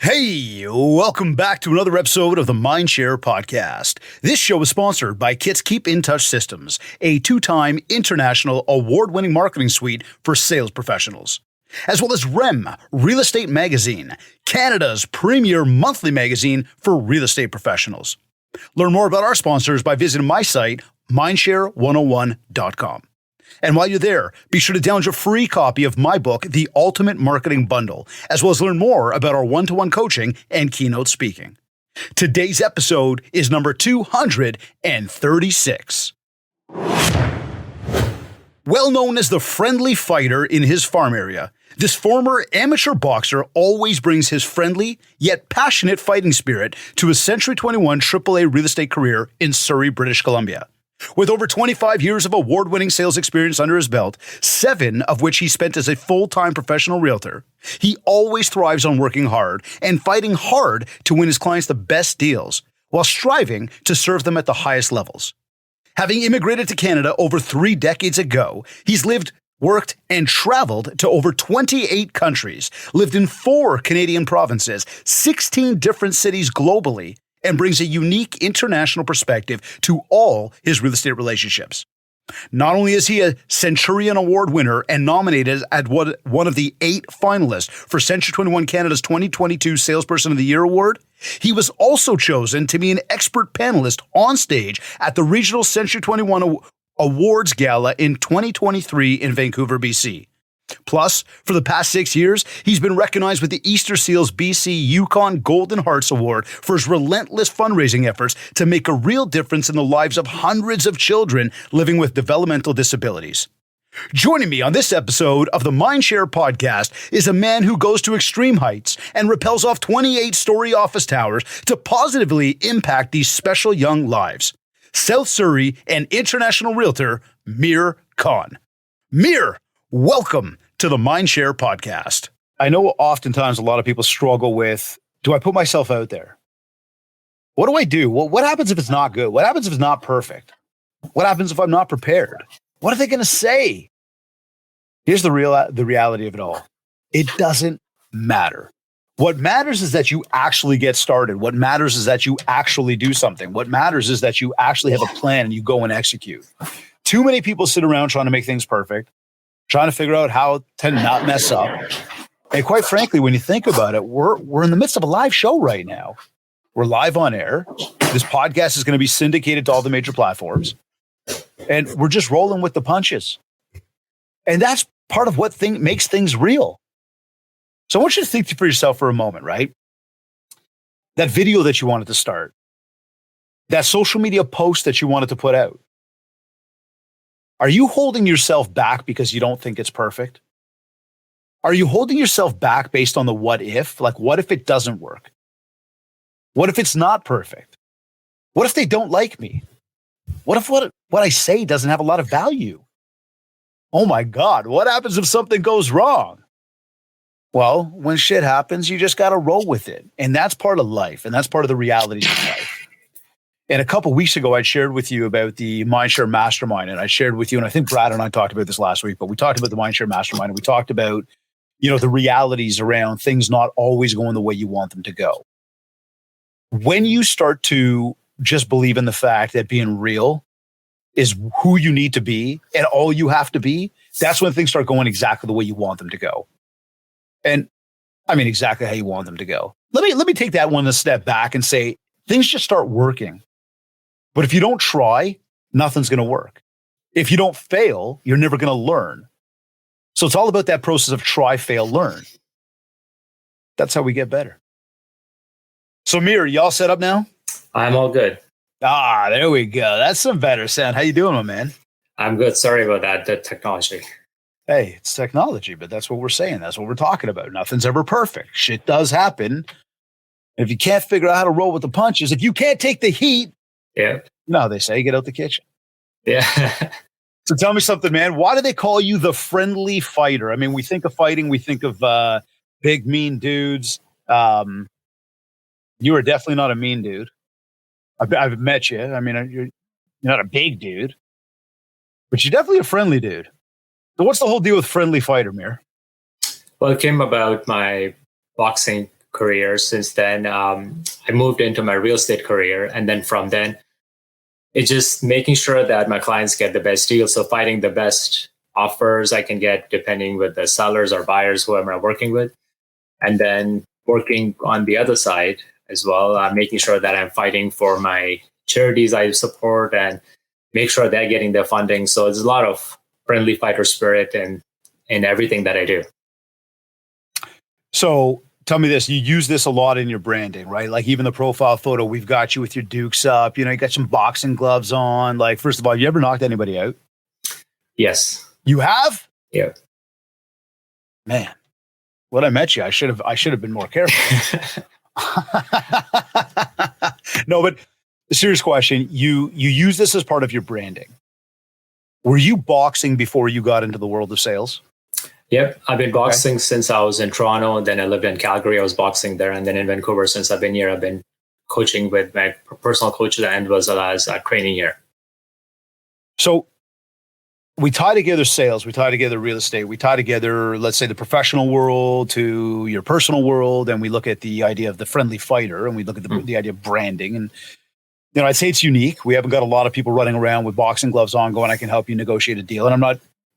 Hey, welcome back to another episode of the Mindshare podcast. This show is sponsored by Kit's Keep in Touch Systems, a two-time international award-winning marketing suite for sales professionals, as well as REM, Real Estate Magazine, Canada's premier monthly magazine for real estate professionals. Learn more about our sponsors by visiting my site, mindshare101.com. And while you're there, be sure to download your free copy of my book, The Ultimate Marketing Bundle, as well as learn more about our one-to-one coaching and keynote speaking. Today's episode is number 236. Well known as the friendly fighter in his farm area, this former amateur boxer always brings his friendly yet passionate fighting spirit to his Century 21 AAA real estate career in Surrey, British Columbia. With over 25 years of award-winning sales experience under his belt, 7 of which he spent as a full-time professional realtor, he always thrives on working hard and fighting hard to win his clients the best deals, while striving to serve them at the highest levels. Having immigrated to Canada over 3 decades ago, he's lived, worked, and traveled to over 28 countries, lived in 4 Canadian provinces, 16 different cities globally, and brings a unique international perspective to all his real estate relationships. Not only is he a Centurion Award winner and nominated as one of the 8 finalists for Century 21 Canada's 2022 Salesperson of the Year Award, he was also chosen to be an expert panelist on stage at the regional Century 21 Awards Gala in 2023 in Vancouver, BC. Plus, for the past 6 years, he's been recognized with the Easter Seals BC Yukon Golden Hearts Award for his relentless fundraising efforts to make a real difference in the lives of hundreds of children living with developmental disabilities. Joining me on this episode of the Mindshare podcast is a man who goes to extreme heights and rappels off 28-story office towers to positively impact these special young lives. South Surrey and international realtor, Mir Khan. Mir, welcome to the Mindshare podcast. I know oftentimes a lot of people struggle with, do I put myself out there? What do I do? What happens if it's not good? What happens if it's not perfect? What happens if I'm not prepared? What are they going to say? Here's the reality of it all. It doesn't matter. What matters is that you actually get started. What matters is that you actually do something. What matters is that you actually have a plan and you go and execute. Too many people sit around trying to make things perfect, trying to figure out how to not mess up. And quite frankly, when you think about it, we're in the midst of a live show right now. We're live on air. This podcast is going to be syndicated to all the major platforms. And we're just rolling with the punches. And that's part of what makes things real. So I want you to think for yourself for a moment, right? That video that you wanted to start, that social media post that you wanted to put out. Are you holding yourself back because you don't think it's perfect? Are you holding yourself back based on the what if? Like, what if it doesn't work? What if it's not perfect? What if they don't like me? What if what I say doesn't have a lot of value? Oh my God, what happens if something goes wrong? Well, when shit happens, you just got to roll with it. And that's part of life. And that's part of the realities of life. And a couple of weeks ago, I shared with you about the Mindshare Mastermind. And I shared with you, and I think Brad and I talked about this last week, but we talked about the Mindshare Mastermind. And we talked about, the realities around things not always going the way you want them to go. When you start to just believe in the fact that being real is who you need to be and all you have to be, that's when things start going exactly the way you want them to go. And I mean, exactly how you want them to go. Let me take that one a step back and say, things just start working. But if you don't try, nothing's going to work. If you don't fail, you're never going to learn. So it's all about that process of try, fail, learn. That's how we get better. So Mir, you all set up now? I'm all good. Ah, there we go. That's some better sound. How you doing, my man? I'm good. Sorry about that, the technology. Hey, it's technology, but that's what we're saying. That's what we're talking about. Nothing's ever perfect. Shit does happen. And if you can't figure out how to roll with the punches, if you can't take the heat, they say get out the kitchen. Yeah. So tell me something, man. Why do they call you the friendly fighter? I mean, we think of fighting, we think of big, mean dudes. You are definitely not a mean dude. I've met you. I mean, you're not a big dude, but you're definitely a friendly dude. So what's the whole deal with friendly fighter, Mir? Well, it came about my boxing career. Since then, I moved into my real estate career. And then from then, it's just making sure that my clients get the best deal. So finding the best offers I can get depending with the sellers or buyers, whoever I'm working with. And then working on the other side as well, making sure that I'm fighting for my charities I support and make sure they're getting their funding. So there's a lot of friendly fighter spirit in everything that I do. So tell me this, you use this a lot in your branding, right? Like even the profile photo, we've got you with your dukes up, you got some boxing gloves on. Like, first of all, you ever knocked anybody out? Yes. You have? Yeah. Man, when I met you, I should have been more careful. No, but serious question. You use this as part of your branding. Were you boxing before you got into the world of sales? Yep. I've been boxing since I was in Toronto. Then I lived in Calgary. I was boxing there. And then in Vancouver, since I've been here, I've been coaching with my personal coach and was as a training here. So we tie together sales, we tie together real estate, we tie together, let's say, the professional world to your personal world. And we look at the idea of the friendly fighter, and we look at the idea of branding. And I'd say it's unique. We haven't got a lot of people running around with boxing gloves on going, I can help you negotiate a deal. And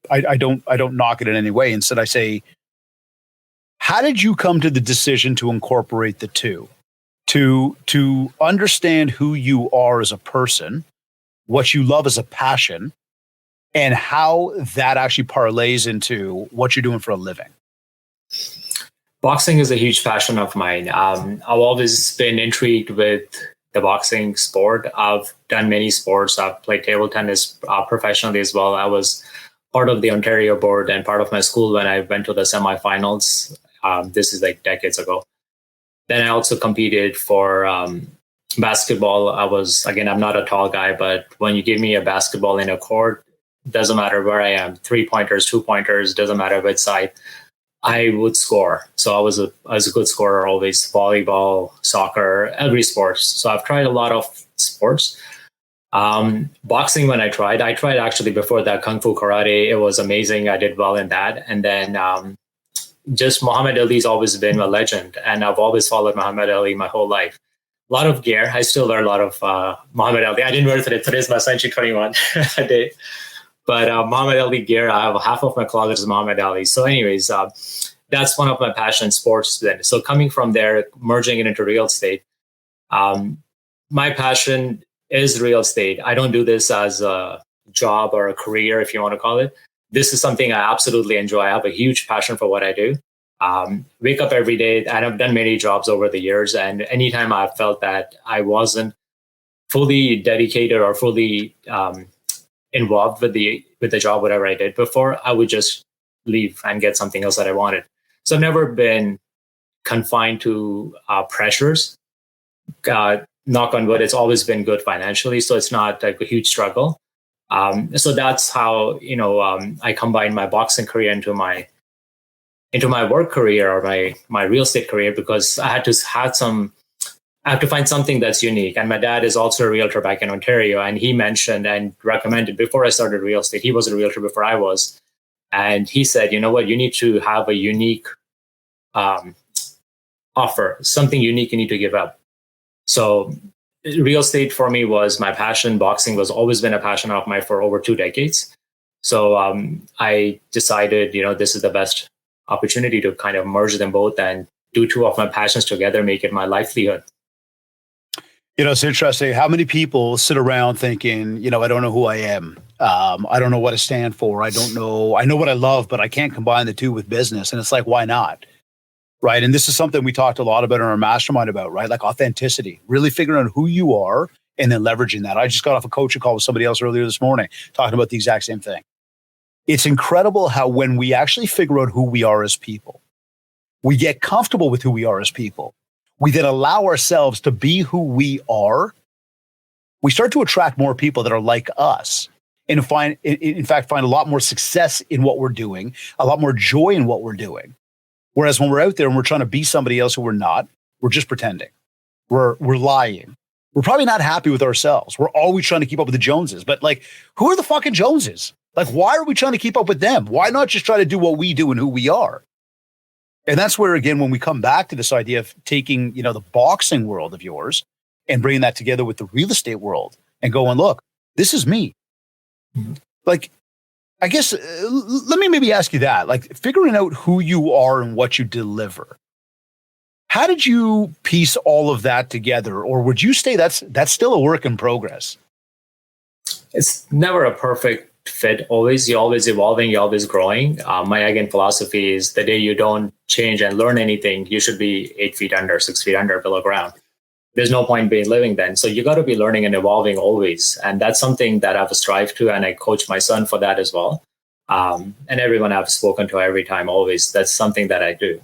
I don't knock it in any way. Instead, I say, how did you come to the decision to incorporate the two, to understand who you are as a person, what you love as a passion, and how that actually parlays into what you're doing for a living? Boxing is a huge passion of mine. I've always been intrigued with the boxing sport. I've done many sports. I've played table tennis professionally as well. I was part of the Ontario board and part of my school when I went to the semifinals. This is like decades ago. Then I also competed for basketball. I'm not a tall guy, but when you give me a basketball in a court, doesn't matter where I am, 3-pointers, 2-pointers, doesn't matter which side, I would score. So I was a good scorer always, volleyball, soccer, every sport. So I've tried a lot of sports. Boxing, when I tried actually before that Kung Fu Karate. It was amazing. I did well in that. And then just Muhammad Ali's always been a legend. And I've always followed Muhammad Ali my whole life. A lot of gear. I still wear a lot of Muhammad Ali. I didn't wear it today. Today's my Century 21 day. But Muhammad Ali gear, I have half of my closet is Muhammad Ali. So anyways, that's one of my passion sports then. So coming from there, merging it into real estate, my passion is real estate. I don't do this as a job or a career, if you want to call it. This is something I absolutely enjoy. I have a huge passion for what I do. Wake up every day, and I've done many jobs over the years. And anytime I felt that I wasn't fully dedicated or fully involved with the job, whatever I did before, I would just leave and get something else that I wanted. So I've never been confined to pressures. Knock on wood, it's always been good financially, so it's not like a huge struggle. So that's how I combined my boxing career into my work career or my real estate career, because I had to find something that's unique. And my dad is also a realtor back in Ontario, and he mentioned and recommended before I started real estate. He was a realtor before I was. And he said, you know what, you need to have a unique offer, something unique you need to give up. So real estate for me was my passion. Boxing was always been a passion of mine for over 2 decades. So I decided, this is the best opportunity to kind of merge them both and do two of my passions together, make it my livelihood. It's interesting. How many people sit around thinking, I don't know who I am. I don't know what I stand for. I don't know. I know what I love, but I can't combine the two with business. And it's like, why not? Right. And this is something we talked a lot about in our mastermind about, right? Like authenticity, really figuring out who you are and then leveraging that. I just got off a coaching call with somebody else earlier this morning talking about the exact same thing. It's incredible how when we actually figure out who we are as people, we get comfortable with who we are as people. We then allow ourselves to be who we are. We start to attract more people that are like us and in fact, find a lot more success in what we're doing, a lot more joy in what we're doing. Whereas when we're out there and we're trying to be somebody else who we're not, we're just pretending. We're lying. We're probably not happy with ourselves. We're always trying to keep up with the Joneses. But like, who are the fucking Joneses? Like, why are we trying to keep up with them? Why not just try to do what we do and who we are? And that's where, again, when we come back to this idea of taking, the boxing world of yours and bringing that together with the real estate world and going, look, this is me. Mhm. Like, I guess, let me maybe ask you that, like figuring out who you are and what you deliver. How did you piece all of that together? Or would you say that's still a work in progress? It's never a perfect fit. Always, you're always evolving, you're always growing. My again philosophy is the day you don't change and learn anything, you should be 8 feet under, 6 feet under below ground. There's no point being living then. So you got to be learning and evolving always. And that's something that I've strived to. And I coach my son for that as well. And everyone I've spoken to every time, always, that's something that I do.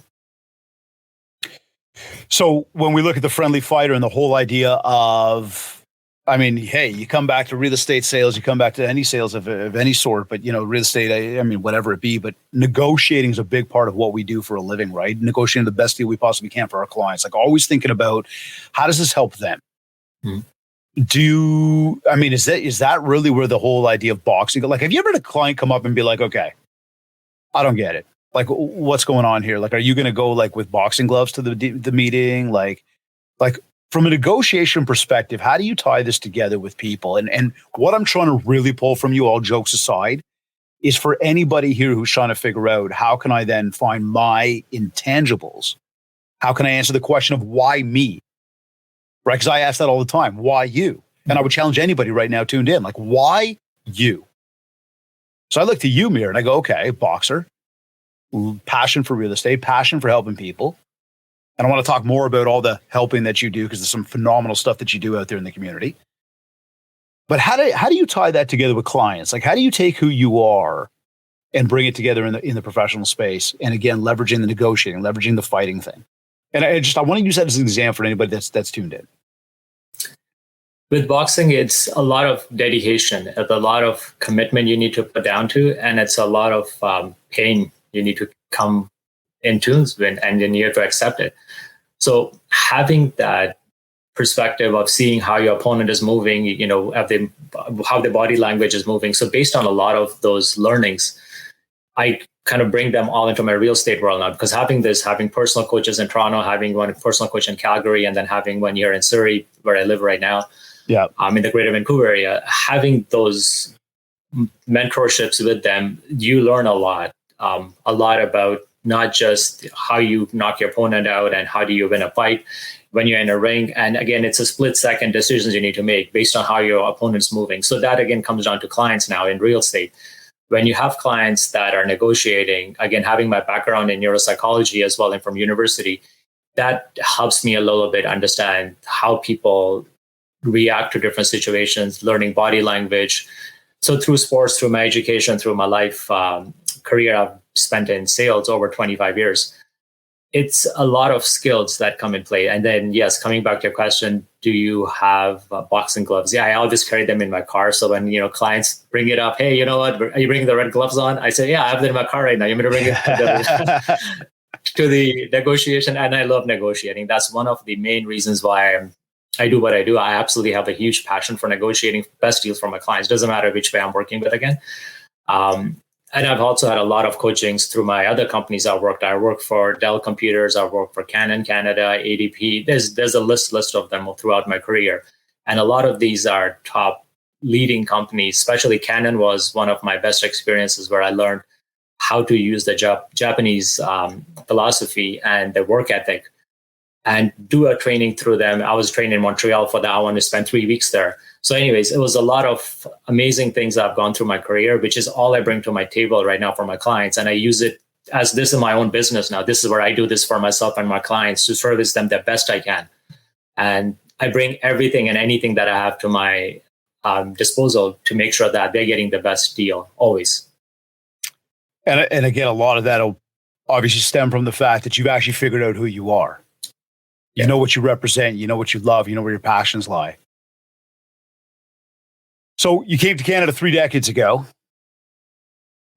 So when we look at the friendly fighter and the whole idea of, I mean, hey, you come back to real estate sales, you come back to any sales of any sort, but real estate, I mean, whatever it be, but negotiating is a big part of what we do for a living, right? Negotiating the best deal we possibly can for our clients. Like always thinking about how does this help them? Mhm. Is that really where the whole idea of boxing, like, have you ever had a client come up and be like, okay, I don't get it. Like, what's going on here? Like, are you going to go like with boxing gloves to the meeting? Like from a negotiation perspective, how do you tie this together with people? And what I'm trying to really pull from you, all jokes aside, is for anybody here who's trying to figure out how can I then find my intangibles? How can I answer the question of why me? Right? Because I ask that all the time. Why you? And I would challenge anybody right now tuned in, like, why you? So I look to you, Mir, and I go, okay, boxer, passion for real estate, passion for helping people. And I want to talk more about all the helping that you do because there's some phenomenal stuff that you do out there in the community. But how do you tie that together with clients? Like, how do you take who you are and bring it together in the professional space? And again, leveraging the negotiating, leveraging the fighting thing. And I want to use that as an example for anybody that's tuned in. With boxing, it's a lot of dedication, it's a lot of commitment you need to put down to, and it's a lot of pain you need to come in tunes with, and then you have to accept it. So having that perspective of seeing how your opponent is moving, how the body language is moving. So based on a lot of those learnings, I kind of bring them all into my real estate world now, because having personal coaches in Toronto, having one personal coach in Calgary, and then having one here in Surrey, where I live right now, in the greater Vancouver area, having those mentorships with them, you learn a lot about not just how you knock your opponent out and how do you win a fight when you're in a ring. And again, it's a split-second decisions you need to make based on how your opponent's moving. So that again comes down to clients now in real estate. When you have clients that are negotiating, again, having my background in neuropsychology as well and from university, that helps me a little bit understand how people react to different situations, learning body language. So through sports, through my education, through my life career I've spent in sales over 25 years, it's a lot of skills that come in play. And then, yes, coming back to your question, do you have boxing gloves? Yeah, I always carry them in my car. So when, clients bring it up, hey, you know what, are you bringing the red gloves on? I say, yeah, I have them in my car right now. You want me to bring it to the negotiation? And I love negotiating. That's one of the main reasons why I do what I do. I absolutely have a huge passion for negotiating best deals for my clients. Doesn't matter which way I'm working with again. And I've also had a lot of coachings through my other companies I worked. I worked for Dell Computers. I worked for Canon Canada, ADP. There's a list of them throughout my career. And a lot of these are top leading companies, especially Canon was one of my best experiences where I learned how to use the Japanese philosophy and the work ethic and do a training through them. I was trained in Montreal for that. I wanted to spend 3 weeks there. So anyways, it was a lot of amazing things I've gone through my career, which is all I bring to my table right now for my clients. And I use it as this is my own business now. This is where I do this for myself and my clients to service them the best I can. And I bring everything and anything that I have to my disposal to make sure that they're getting the best deal always. And again, a lot of that will obviously stem from the fact that you've actually figured out who you are. You know what you represent, you know what you love, you know where your passions lie. So you came to Canada 3 decades ago,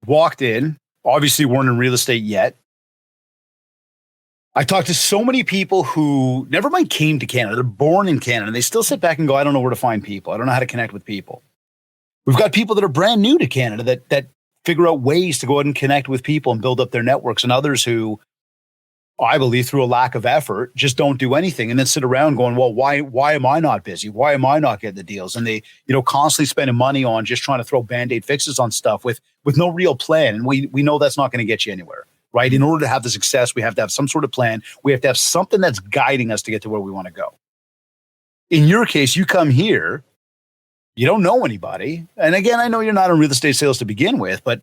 walked in, obviously weren't in real estate yet. I talked to so many people who never mind came to Canada, they're born in Canada, and they still sit back and go, I don't know where to find people. I don't know how to connect with people. We've got people that are brand new to Canada that figure out ways to go out and connect with people and build up their networks, and others who I believe through a lack of effort, just don't do anything and then sit around going, well, why am I not busy? Why am I not getting the deals? And they, constantly spending money on just trying to throw Band-Aid fixes on stuff with no real plan. And we know that's not going to get you anywhere, right? In order to have the success, we have to have some sort of plan. We have to have something that's guiding us to get to where we want to go. In your case, you come here, you don't know anybody. And again, I know you're not in real estate sales to begin with, but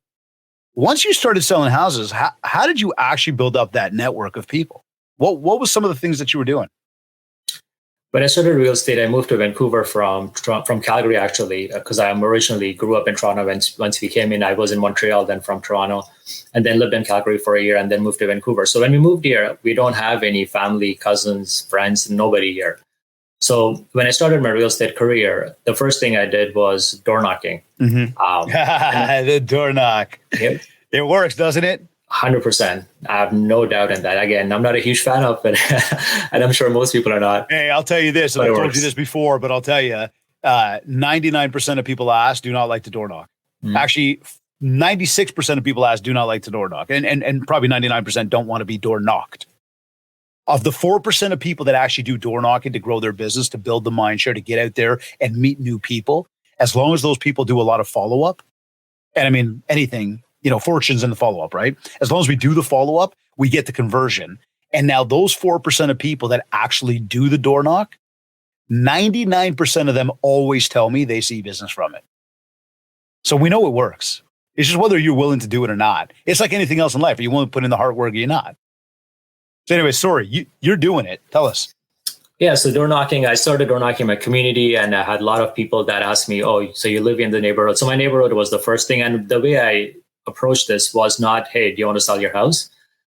once you started selling houses, how did you actually build up that network of people? What was some of the things that you were doing? When I started real estate, I moved to Vancouver from Calgary, actually, because I originally grew up in Toronto. Once we came in, I was in Montreal, then from Toronto, and then lived in Calgary for a year, and then moved to Vancouver. So when we moved here, we don't have any family, cousins, friends, nobody here. So when I started my real estate career, the first thing I did was door knocking. Mm-hmm. The door knock. Yep. It works, doesn't it? 100%. I have no doubt in that. Again, I'm not a huge fan of it, and I'm sure most people are not. Hey, I'll tell you this, and I've told you this before, but I'll tell you, 99% of people asked do not like to door knock. Mm-hmm. Actually, 96% of people asked do not like to door knock, and probably 99% don't want to be door knocked. Of the 4% of people that actually do door knocking to grow their business, to build the mindshare, to get out there and meet new people, as long as those people do a lot of follow-up, and I mean, anything, fortune's in the follow-up, right? As long as we do the follow-up, we get the conversion. And now those 4% of people that actually do the door knock, 99% of them always tell me they see business from it. So we know it works. It's just whether you're willing to do it or not. It's like anything else in life. Are you willing to put in the hard work or you're not? So anyway, sorry, you're doing it. Tell us. Yeah, so door knocking, I started door knocking in my community, and I had a lot of people that asked me, oh, so you live in the neighborhood. So my neighborhood was the first thing. And the way I approached this was not, hey, do you want to sell your house?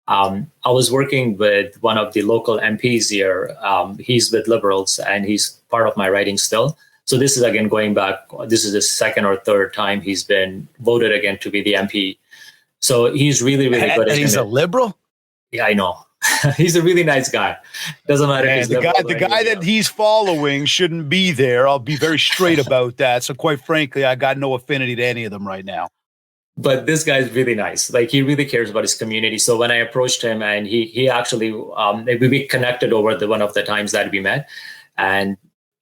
I was working with one of the local MPs here. He's with Liberals, and he's part of my riding still. So this is, again, going back, this is the second or third time he's been voted again to be the MP. So he's really, really good. And he's a Liberal? Yeah, I know. He's a really nice guy. Doesn't matter if he's the guy that he's following shouldn't be there. I'll be very straight about that. So quite frankly, I got no affinity to any of them right now. But this guy's really nice. Like, he really cares about his community. So when I approached him, and he actually, we connected over one of the times that we met, and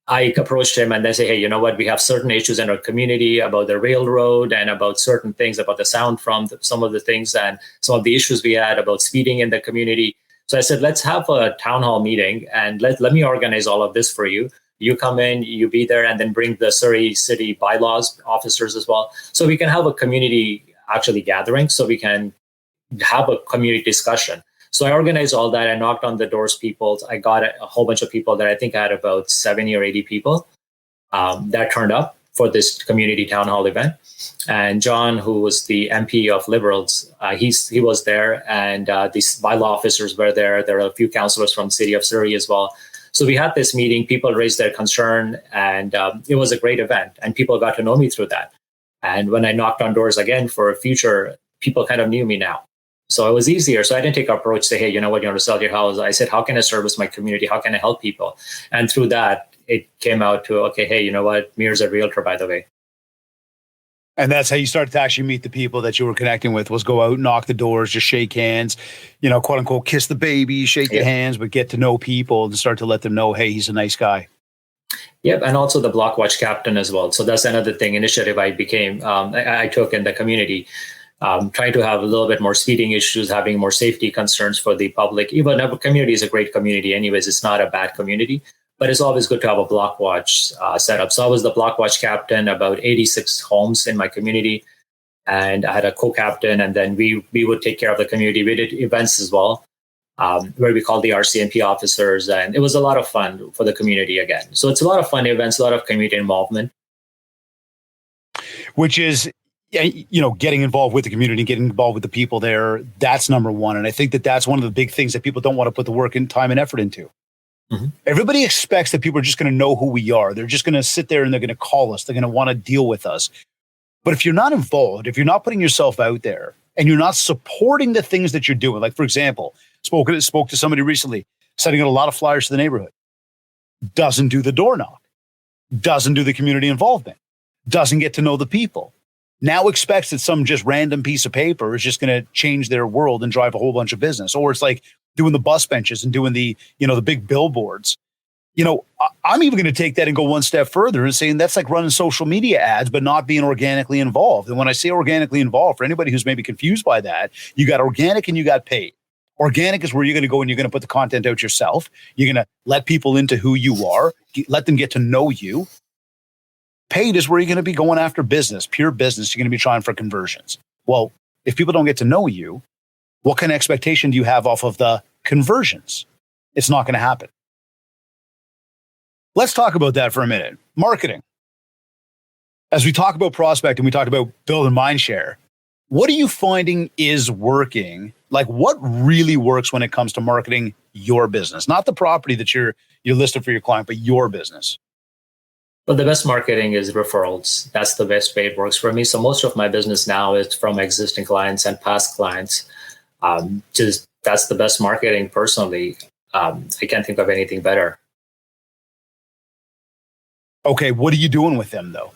I approached him and they say, hey, you know what? We have certain issues in our community about the railroad and about certain things about the sound from some of the things and some of the issues we had about speeding in the community. So I said, let's have a town hall meeting and let me organize all of this for you. You come in, you be there, and then bring the Surrey City bylaws officers as well. So we can have a community actually gathering, so we can have a community discussion. So I organized all that. I knocked on the doors, people. I got a whole bunch of people that I think I had about 70 or 80 people that turned up for this community town hall event. And John, who was the MP of Liberals, he was there, and these bylaw officers were there. There were a few councillors from the city of Surrey as well. So we had this meeting. People raised their concern, and it was a great event. And people got to know me through that. And when I knocked on doors again for a future, people kind of knew me now. So it was easier. So I didn't take an approach, say, hey, you know what, you want to sell your house? I said, how can I service my community? How can I help people? And through that, it came out to, okay, hey, you know what, Mir's a realtor, by the way. And that's how you started to actually meet the people that you were connecting with, was go out, knock the doors, just shake hands, quote unquote, kiss the baby, shake the hands, but get to know people and start to let them know, hey, he's a nice guy. Yep, and also the Block Watch captain as well. So that's another initiative I became, I took in the community, trying to have a little bit more speeding issues, having more safety concerns for the public. Even our community is a great community anyways, it's not a bad community, but it's always good to have a Block Watch set up. So I was the Block Watch captain, about 86 homes in my community, and I had a co-captain, and then we would take care of the community. We did events as well, where we called the RCMP officers, and it was a lot of fun for the community again. So it's a lot of fun events, a lot of community involvement. Which is, getting involved with the community, getting involved with the people there, that's number one. And I think that that's one of the big things that people don't want to put the work and time and effort into. Mm-hmm. Everybody expects that people are just going to know who we are. They're just going to sit there and they're going to call us. They're going to want to deal with us. But if you're not involved, if you're not putting yourself out there and you're not supporting the things that you're doing, like, for example, spoke to somebody recently, sending out a lot of flyers to the neighborhood, doesn't do the door knock, doesn't do the community involvement, doesn't get to know the people. Now expects that some just random piece of paper is just going to change their world and drive a whole bunch of business. Or it's like, doing the bus benches and doing the, the big billboards. I'm even going to take that and go one step further and saying that's like running social media ads, but not being organically involved. And when I say organically involved, for anybody who's maybe confused by that, you got organic and you got paid. Organic is where you're going to go and you're going to put the content out yourself. You're going to let people into who you are, let them get to know you. Paid is where you're going to be going after business, pure business. You're going to be trying for conversions. Well, if people don't get to know you, what kind of expectation do you have off of the conversions? It's not going to happen. Let's talk about that for a minute. Marketing. As we talk about prospecting, we talked about building mindshare. What are you finding is working? Like what really works when it comes to marketing your business? Not the property that you're listed for your client, but your business. Well, the best marketing is referrals. That's the best way it works for me. So most of my business now is from existing clients and past clients. That's the best marketing personally. I can't think of anything better. Okay, what are you doing with them though?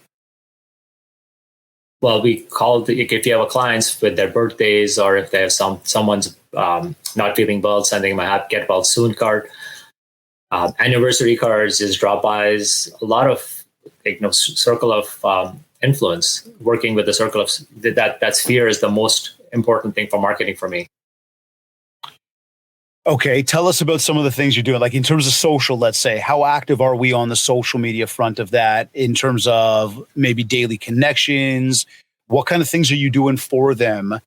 Well, we call if you have a clients with their birthdays or if they have someone's not feeling well, sending them a get well soon card. Anniversary cards is drop-bys, a lot of circle of influence, working with the circle of that sphere is the most important thing for marketing for me. Okay, tell us about some of the things you're doing. Like in terms of social, let's say, how active are we on the social media front of that in terms of maybe daily connections? What kind of things are you doing for them?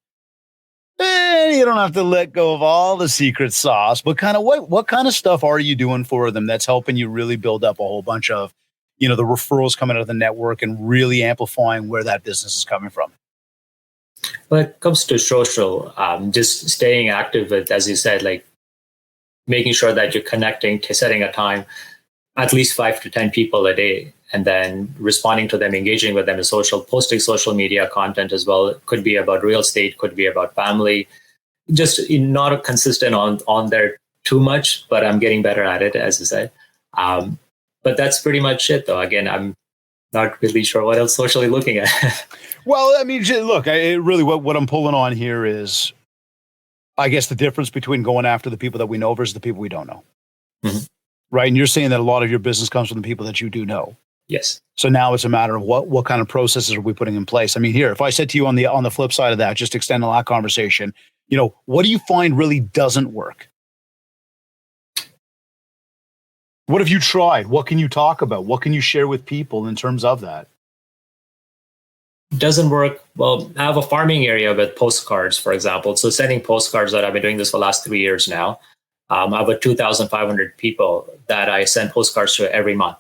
You don't have to let go of all the secret sauce, but what kind of stuff are you doing for them that's helping you really build up a whole bunch of, the referrals coming out of the network and really amplifying where that business is coming from? When it comes to social, just staying active with, as you said, like making sure that you're connecting to setting a time, at least 5 to 10 people a day, and then responding to them, engaging with them in social, posting social media content as well. It could be about real estate, could be about family, just not consistent on there too much, but I'm getting better at it, as I said. But that's pretty much it, though. Again, I'm not really sure what else socially looking at. Well, I mean, look, what I'm pulling on here is, I guess, the difference between going after the people that we know versus the people we don't know. Mm-hmm. Right. And you're saying that a lot of your business comes from the people that you do know. Yes. So now it's a matter of what kind of processes are we putting in place? I mean, here, if I said to you on the flip side of that, just extend on that conversation, what do you find really doesn't work? What have you tried? What can you talk about? What can you share with people in terms of that? Doesn't work. Well, I have a farming area with postcards, for example. So sending postcards, that I've been doing this for the last 3 years now. I have about 2,500 people that I send postcards to every month.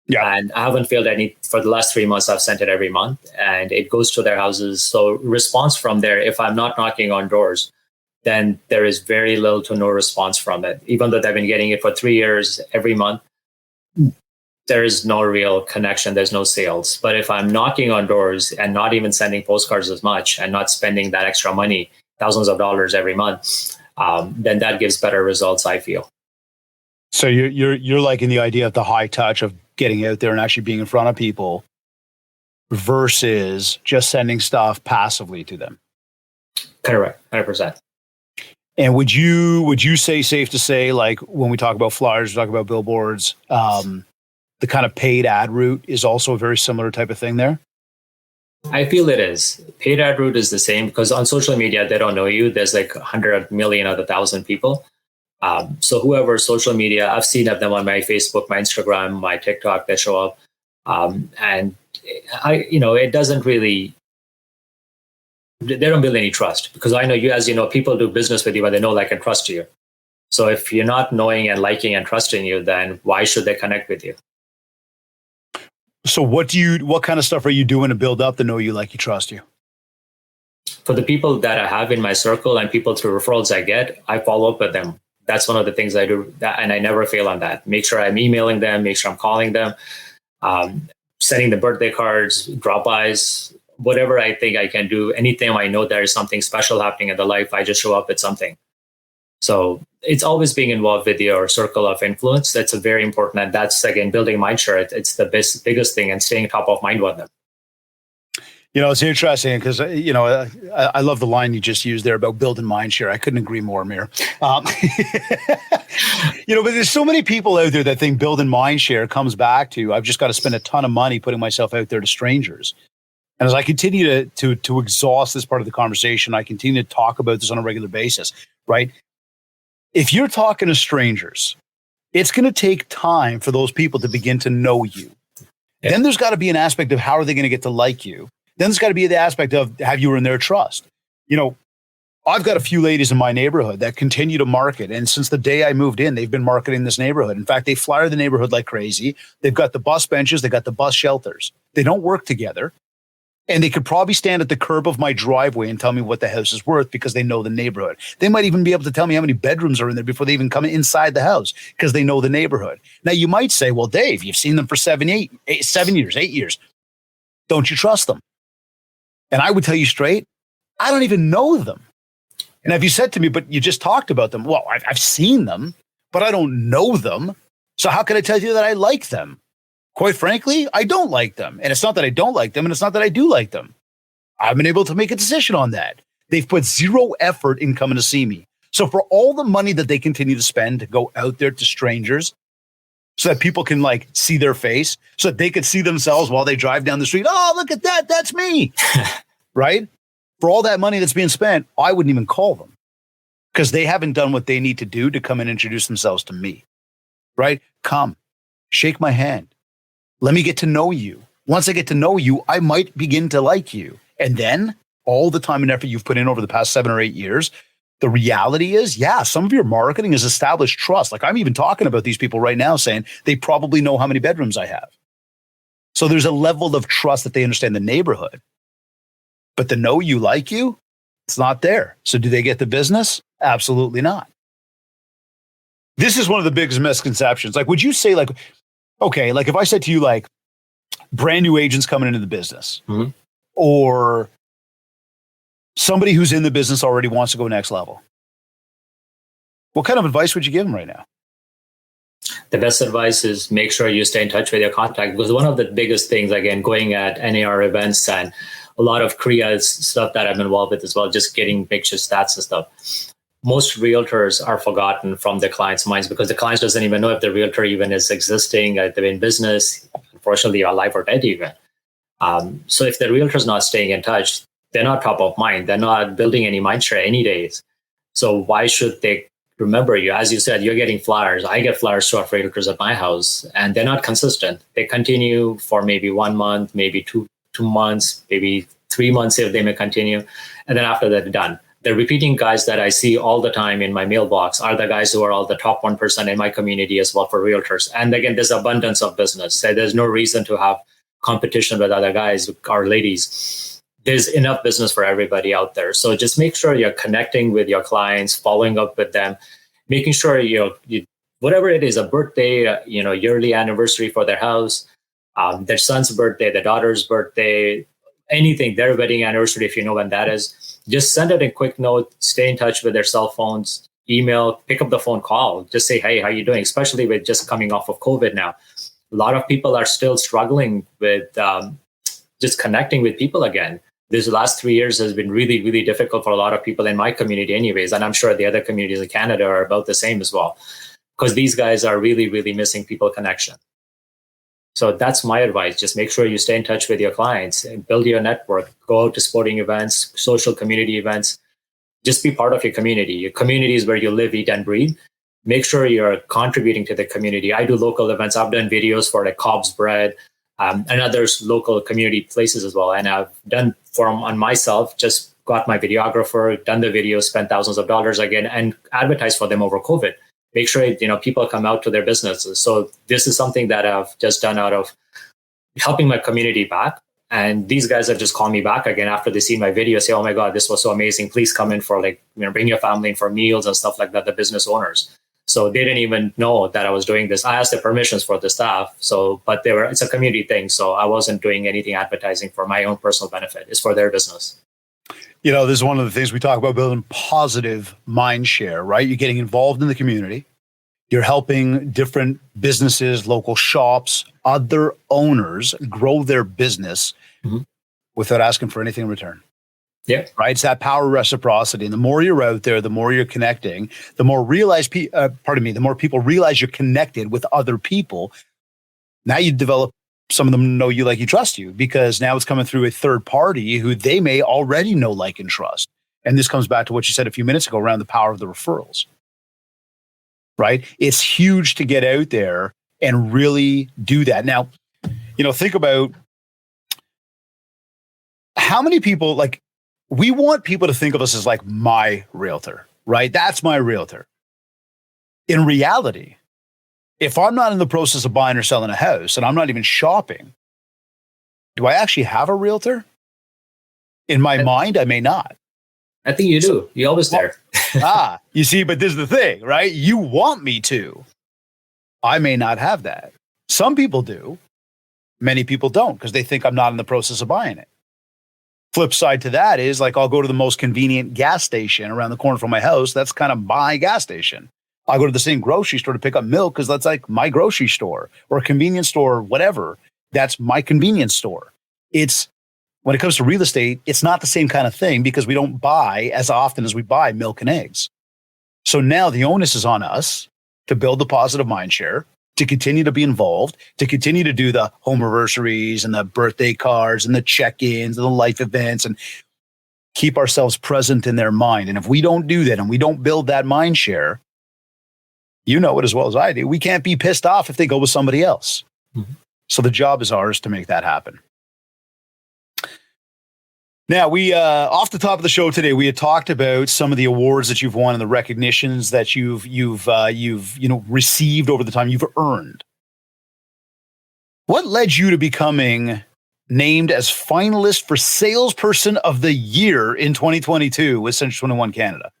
Yeah. And I haven't failed any for the last 3 months. I've sent it every month and it goes to their houses. So response from there, if I'm not knocking on doors, then there is very little to no response from it. Even though they've been getting it for 3 years every month, there is no real connection. There's no sales. But if I'm knocking on doors and not even sending postcards as much and not spending that extra money, thousands of dollars every month, then that gives better results, I feel. So you're liking the idea of the high touch of getting out there and actually being in front of people versus just sending stuff passively to them. Correct, 100%. And would you say, safe to say, like when we talk about flyers, we talk about billboards, the kind of paid ad route is also a very similar type of thing there? I feel it is. Paid ad route is the same because on social media, they don't know you. There's like 100 million out of 1,000 people. So whoever social media, I've seen of them on my Facebook, my Instagram, my TikTok, they show up. And it doesn't really, they don't build any trust because I know you, as you know, people do business with you when they know, like, and trust you. So if you're not knowing and liking and trusting you, then why should they connect with you? So what kind of stuff are you doing to build up the know you, like, you, trust you? For the people that I have in my circle and people through referrals I get, I follow up with them. That's one of the things I do, and I never fail on that. Make sure I'm emailing them, make sure I'm calling them, sending the birthday cards, drop-bys, whatever I think I can do. Anytime I know there is something special happening in the life, I just show up with something. So it's always being involved with your circle of influence. That's a very important, and that's, again, building mindshare. It's the biggest thing, and staying top of mind with them. It's interesting because, I love the line you just used there about building mindshare. I couldn't agree more, Amir. But there's so many people out there that think building mindshare comes back to, I've just got to spend a ton of money putting myself out there to strangers. And as I continue to exhaust this part of the conversation, I continue to talk about this on a regular basis, right? If you're talking to strangers, it's going to take time for those people to begin to know you. Yeah. Then there's got to be an aspect of how are they going to get to like you? Then there's got to be the aspect of have you earned their trust? I've got a few ladies in my neighborhood that continue to market. And since the day I moved in, they've been marketing this neighborhood. In fact, they flyer the neighborhood like crazy. They've got the bus benches. They got the bus shelters. They don't work together. And they could probably stand at the curb of my driveway and tell me what the house is worth because they know the neighborhood. They might even be able to tell me how many bedrooms are in there before they even come inside the house because they know the neighborhood. Now, you might say, well, Dave, you've seen them for 7 years. Don't you trust them? And I would tell you straight, I don't even know them. And if you said to me, but you just talked about them, well, I've seen them, but I don't know them. So how can I tell you that I like them? Quite frankly, I don't like them. And it's not that I don't like them, and it's not that I do like them. I've been able to make a decision on that. They've put zero effort in coming to see me. So for all the money that they continue to spend to go out there to strangers so that people can see their face, so that they could see themselves while they drive down the street. Oh, look at that. That's me. Right? For all that money that's being spent, I wouldn't even call them because they haven't done what they need to do to come and introduce themselves to me. Right? Come, shake my hand. Let me get to know you. Once I get to know you, I might begin to like you. And then all the time and effort you've put in over the past 7 or 8 years, the reality is, some of your marketing has established trust. I'm even talking about these people right now saying they probably know how many bedrooms I have. So there's a level of trust that they understand the neighborhood. But the know you, like you, it's not there. So do they get the business? Absolutely not. This is one of the biggest misconceptions. Would you say okay, if I said to you, brand new agents coming into the business, mm-hmm. or somebody who's in the business already wants to go next level, what kind of advice would you give them right now? The best advice is make sure you stay in touch with your contact, because one of the biggest things, again, going at NAR events and a lot of Korea's stuff that I'm involved with as well, just getting picture stats and stuff. Most realtors are forgotten from their clients' minds because the client doesn't even know if the realtor even is existing, they're in business, unfortunately, alive or dead even. So if the realtor is not staying in touch, they're not top of mind. They're not building any mindshare any days. So why should they remember you? As you said, you're getting flyers. I get flyers to our realtors at my house, and they're not consistent. They continue for maybe 1 month, maybe two months, maybe 3 months if they may continue. And then after that, done. The repeating guys that I see all the time in my mailbox are the guys who are all the top 1% in my community as well for realtors. And again, there's abundance of business. So there's no reason to have competition with other guys or ladies. There's enough business for everybody out there. So just make sure you're connecting with your clients, following up with them, making sure you whatever it is, a birthday, yearly anniversary for their house, their son's birthday, their daughter's birthday, anything, their wedding anniversary, if you know when that is, just send it a quick note, stay in touch with their cell phones, email, pick up the phone, call, just say, hey, how you doing? Especially with just coming off of COVID now. A lot of people are still struggling with just connecting with people again. This last 3 years has been really, really difficult for a lot of people in my community anyways. And I'm sure the other communities in Canada are about the same as well, because these guys are really, really missing people connection. So that's my advice. Just make sure you stay in touch with your clients and build your network, go out to sporting events, social community events. Just be part of your community. Your community is where you live, eat, and breathe. Make sure you're contributing to the community. I do local events. I've done videos for Cobb's Bread and other local community places as well. And I've done on myself, just got my videographer, done the video, spent thousands of dollars again, and advertised for them over COVID. Make sure people come out to their businesses. So this is something that I've just done out of helping my community back. And these guys have just called me back again after they see my video, say, "Oh my God, this was so amazing. Please come in for bring your family in for meals and stuff like that." The business owners. So they didn't even know that I was doing this. I asked the permissions for the staff. But it's a community thing. So I wasn't doing anything advertising for my own personal benefit. It's for their business. This is one of the things we talk about, building positive mind share, right? You're getting involved in the community. You're helping different businesses, local shops, other owners grow their business. Mm-hmm. without asking for anything in return. Yeah. Right. It's that power of reciprocity. And the more you're out there, the more you're connecting, the more the more people realize you're connected with other people. Now you develop, some of them know you, like you, trust you, because now it's coming through a third party who they may already know, like, and trust. And this comes back to what you said a few minutes ago around the power of the referrals. Right. It's huge to get out there and really do that. Now, think about how many people, like, we want people to think of us as like my realtor, right? That's my realtor. In reality, if I'm not in the process of buying or selling a house and I'm not even shopping, do I actually have a realtor? In my mind, I may not. I think you do. You're always there. You see, but this is the thing, right? You want me to. I may not have that. Some people do. Many people don't, because they think I'm not in the process of buying it. Flip side to that is, like, I'll go to the most convenient gas station around the corner from my house. That's kind of my gas station. I'll go to the same grocery store to pick up milk because that's like my grocery store, or a convenience store, whatever. That's my convenience store. When it comes to real estate, it's not the same kind of thing, because we don't buy as often as we buy milk and eggs. So now the onus is on us to build the positive mindshare, to continue to be involved, to continue to do the home anniversaries and the birthday cards and the check-ins and the life events, and keep ourselves present in their mind. And if we don't do that and we don't build that mind share, you know it as well as I do, we can't be pissed off if they go with somebody else. Mm-hmm. So the job is ours to make that happen. Now, we off the top of the show today, we had talked about some of the awards that you've won and the recognitions that you've received over the time, you've earned. What led you to becoming named as finalist for Salesperson of the Year in 2022 with Century 21 Canada?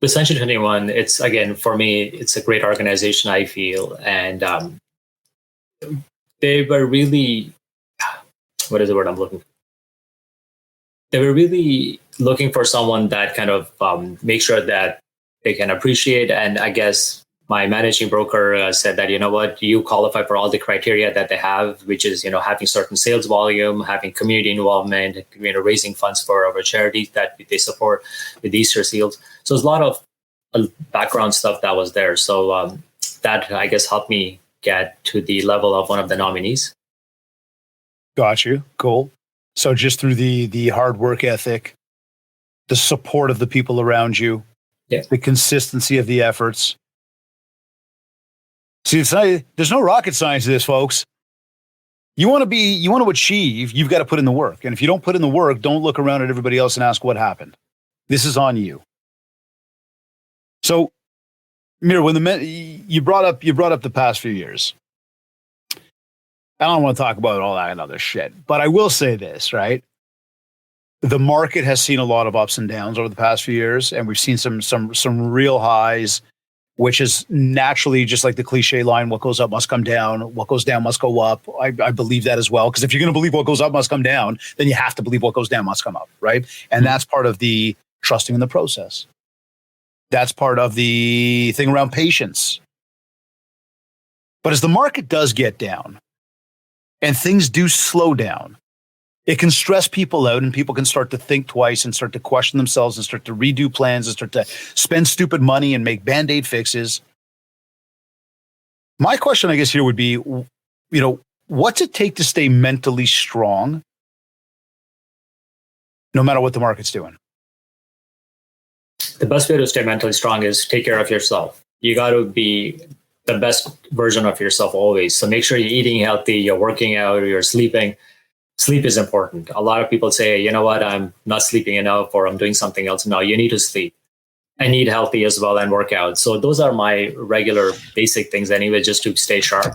With Century 21, it's, again, for me, it's a great organization, I feel, and they were really, what is the word I'm looking for? They were really looking for someone that kind of make sure that they can appreciate. And I guess my managing broker said that, you qualify for all the criteria that they have, which is, having certain sales volume, having community involvement, raising funds for our charities that they support with Easter seals. So there's a lot of background stuff that was there. So that, I guess, helped me get to the level of one of the nominees. Got you. Cool. So just through the hard work ethic, the support of the people around you, the consistency of the efforts. See, there's no rocket science to this, folks. You want to achieve, you've got to put in the work. And if you don't put in the work, don't look around at everybody else and ask what happened. This is on you. So, Mir, when you brought up the past few years. I don't want to talk about all that other shit, but I will say this, right? The market has seen a lot of ups and downs over the past few years, and we've seen some real highs, which is naturally, just like the cliche line, what goes up must come down, what goes down must go up. I believe that as well, because if you're going to believe what goes up must come down, then you have to believe what goes down must come up, right? And that's part of the trusting in the process. That's part of the thing around patience. But as the market does get down, and things do slow down, it can stress people out, and people can start to think twice and start to question themselves and start to redo plans and start to spend stupid money and make Band-Aid fixes. My question, I guess, here would be, what's it take to stay mentally strong no matter what the market's doing? The best way to stay mentally strong is take care of yourself. You got to be the best version of yourself always. So make sure you're eating healthy, you're working out, you're sleeping. Sleep is important. A lot of people say, you know what, I'm not sleeping enough, or I'm doing something else. No, you need to sleep and eat healthy as well and work out. So those are my regular basic things anyway, just to stay sharp.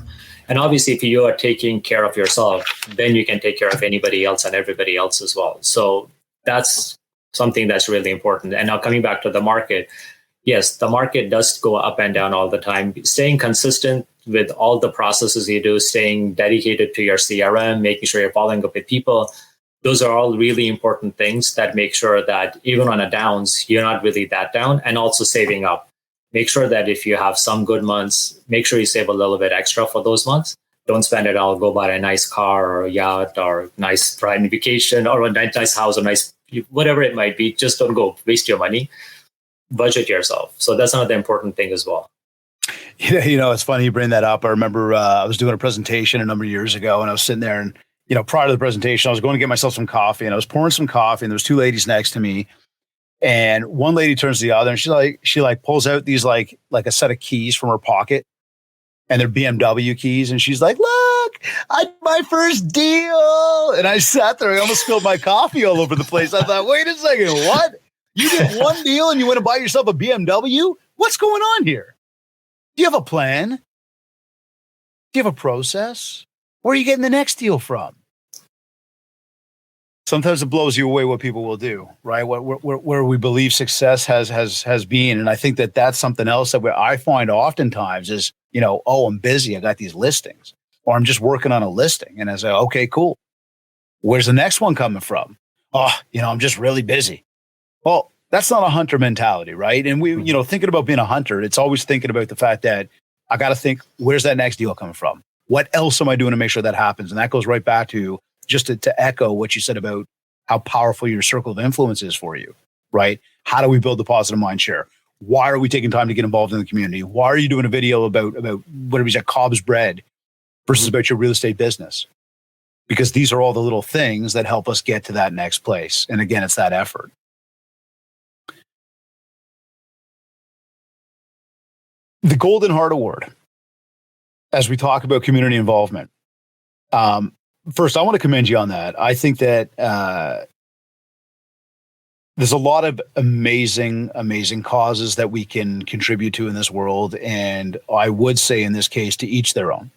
And obviously, if you are taking care of yourself, then you can take care of anybody else and everybody else as well. So that's something that's really important. And now coming back to the market, yes, the market does go up and down all the time. Staying consistent with all the processes you do, staying dedicated to your CRM, making sure you're following up with people, those are all really important things that make sure that even on a downs, you're not really that down. And also saving up. Make sure that if you have some good months, make sure you save a little bit extra for those months. don't spend it all. Go buy a nice car or a yacht or a nice private vacation or a nice house or nice whatever it might be. Just don't go waste your money. Budget yourself. So that's another important thing as well. Yeah, it's funny you bring that up. I remember I was doing a presentation a number of years ago, and I was sitting there, and prior to the presentation, I was going to get myself some coffee, and I was pouring some coffee, and there was two ladies next to me, and one lady turns to the other, and she pulls out these like a set of keys from her pocket, and they're BMW keys, and she's like, "Look, I did my first deal," and I sat there, I almost spilled my coffee all over the place. I thought, wait a second, what? You did one deal and you went to buy yourself a BMW? What's going on here? Do you have a plan? Do you have a process? Where are you getting the next deal from? Sometimes it blows you away what people will do, right? Where we believe success has been. And I think that's something else that I find oftentimes is, oh, I'm busy. I got these listings, or I'm just working on a listing. And I say, okay, cool. Where's the next one coming from? Oh, I'm just really busy. Well, that's not a hunter mentality, right? And we, thinking about being a hunter, it's always thinking about the fact that I got to think, where's that next deal coming from? What else am I doing to make sure that happens? And that goes right back to just to echo what you said about how powerful your circle of influence is for you, right? How do we build the positive mind share? Why are we taking time to get involved in the community? Why are you doing a video about whatever you said, Cobb's bread versus about your real estate business? Because these are all the little things that help us get to that next place. And again, it's that effort. The Golden Heart Award, as we talk about community involvement. First, I want to commend you on that. I think that there's a lot of amazing causes that we can contribute to in this world. And I would say in this case, to each their own.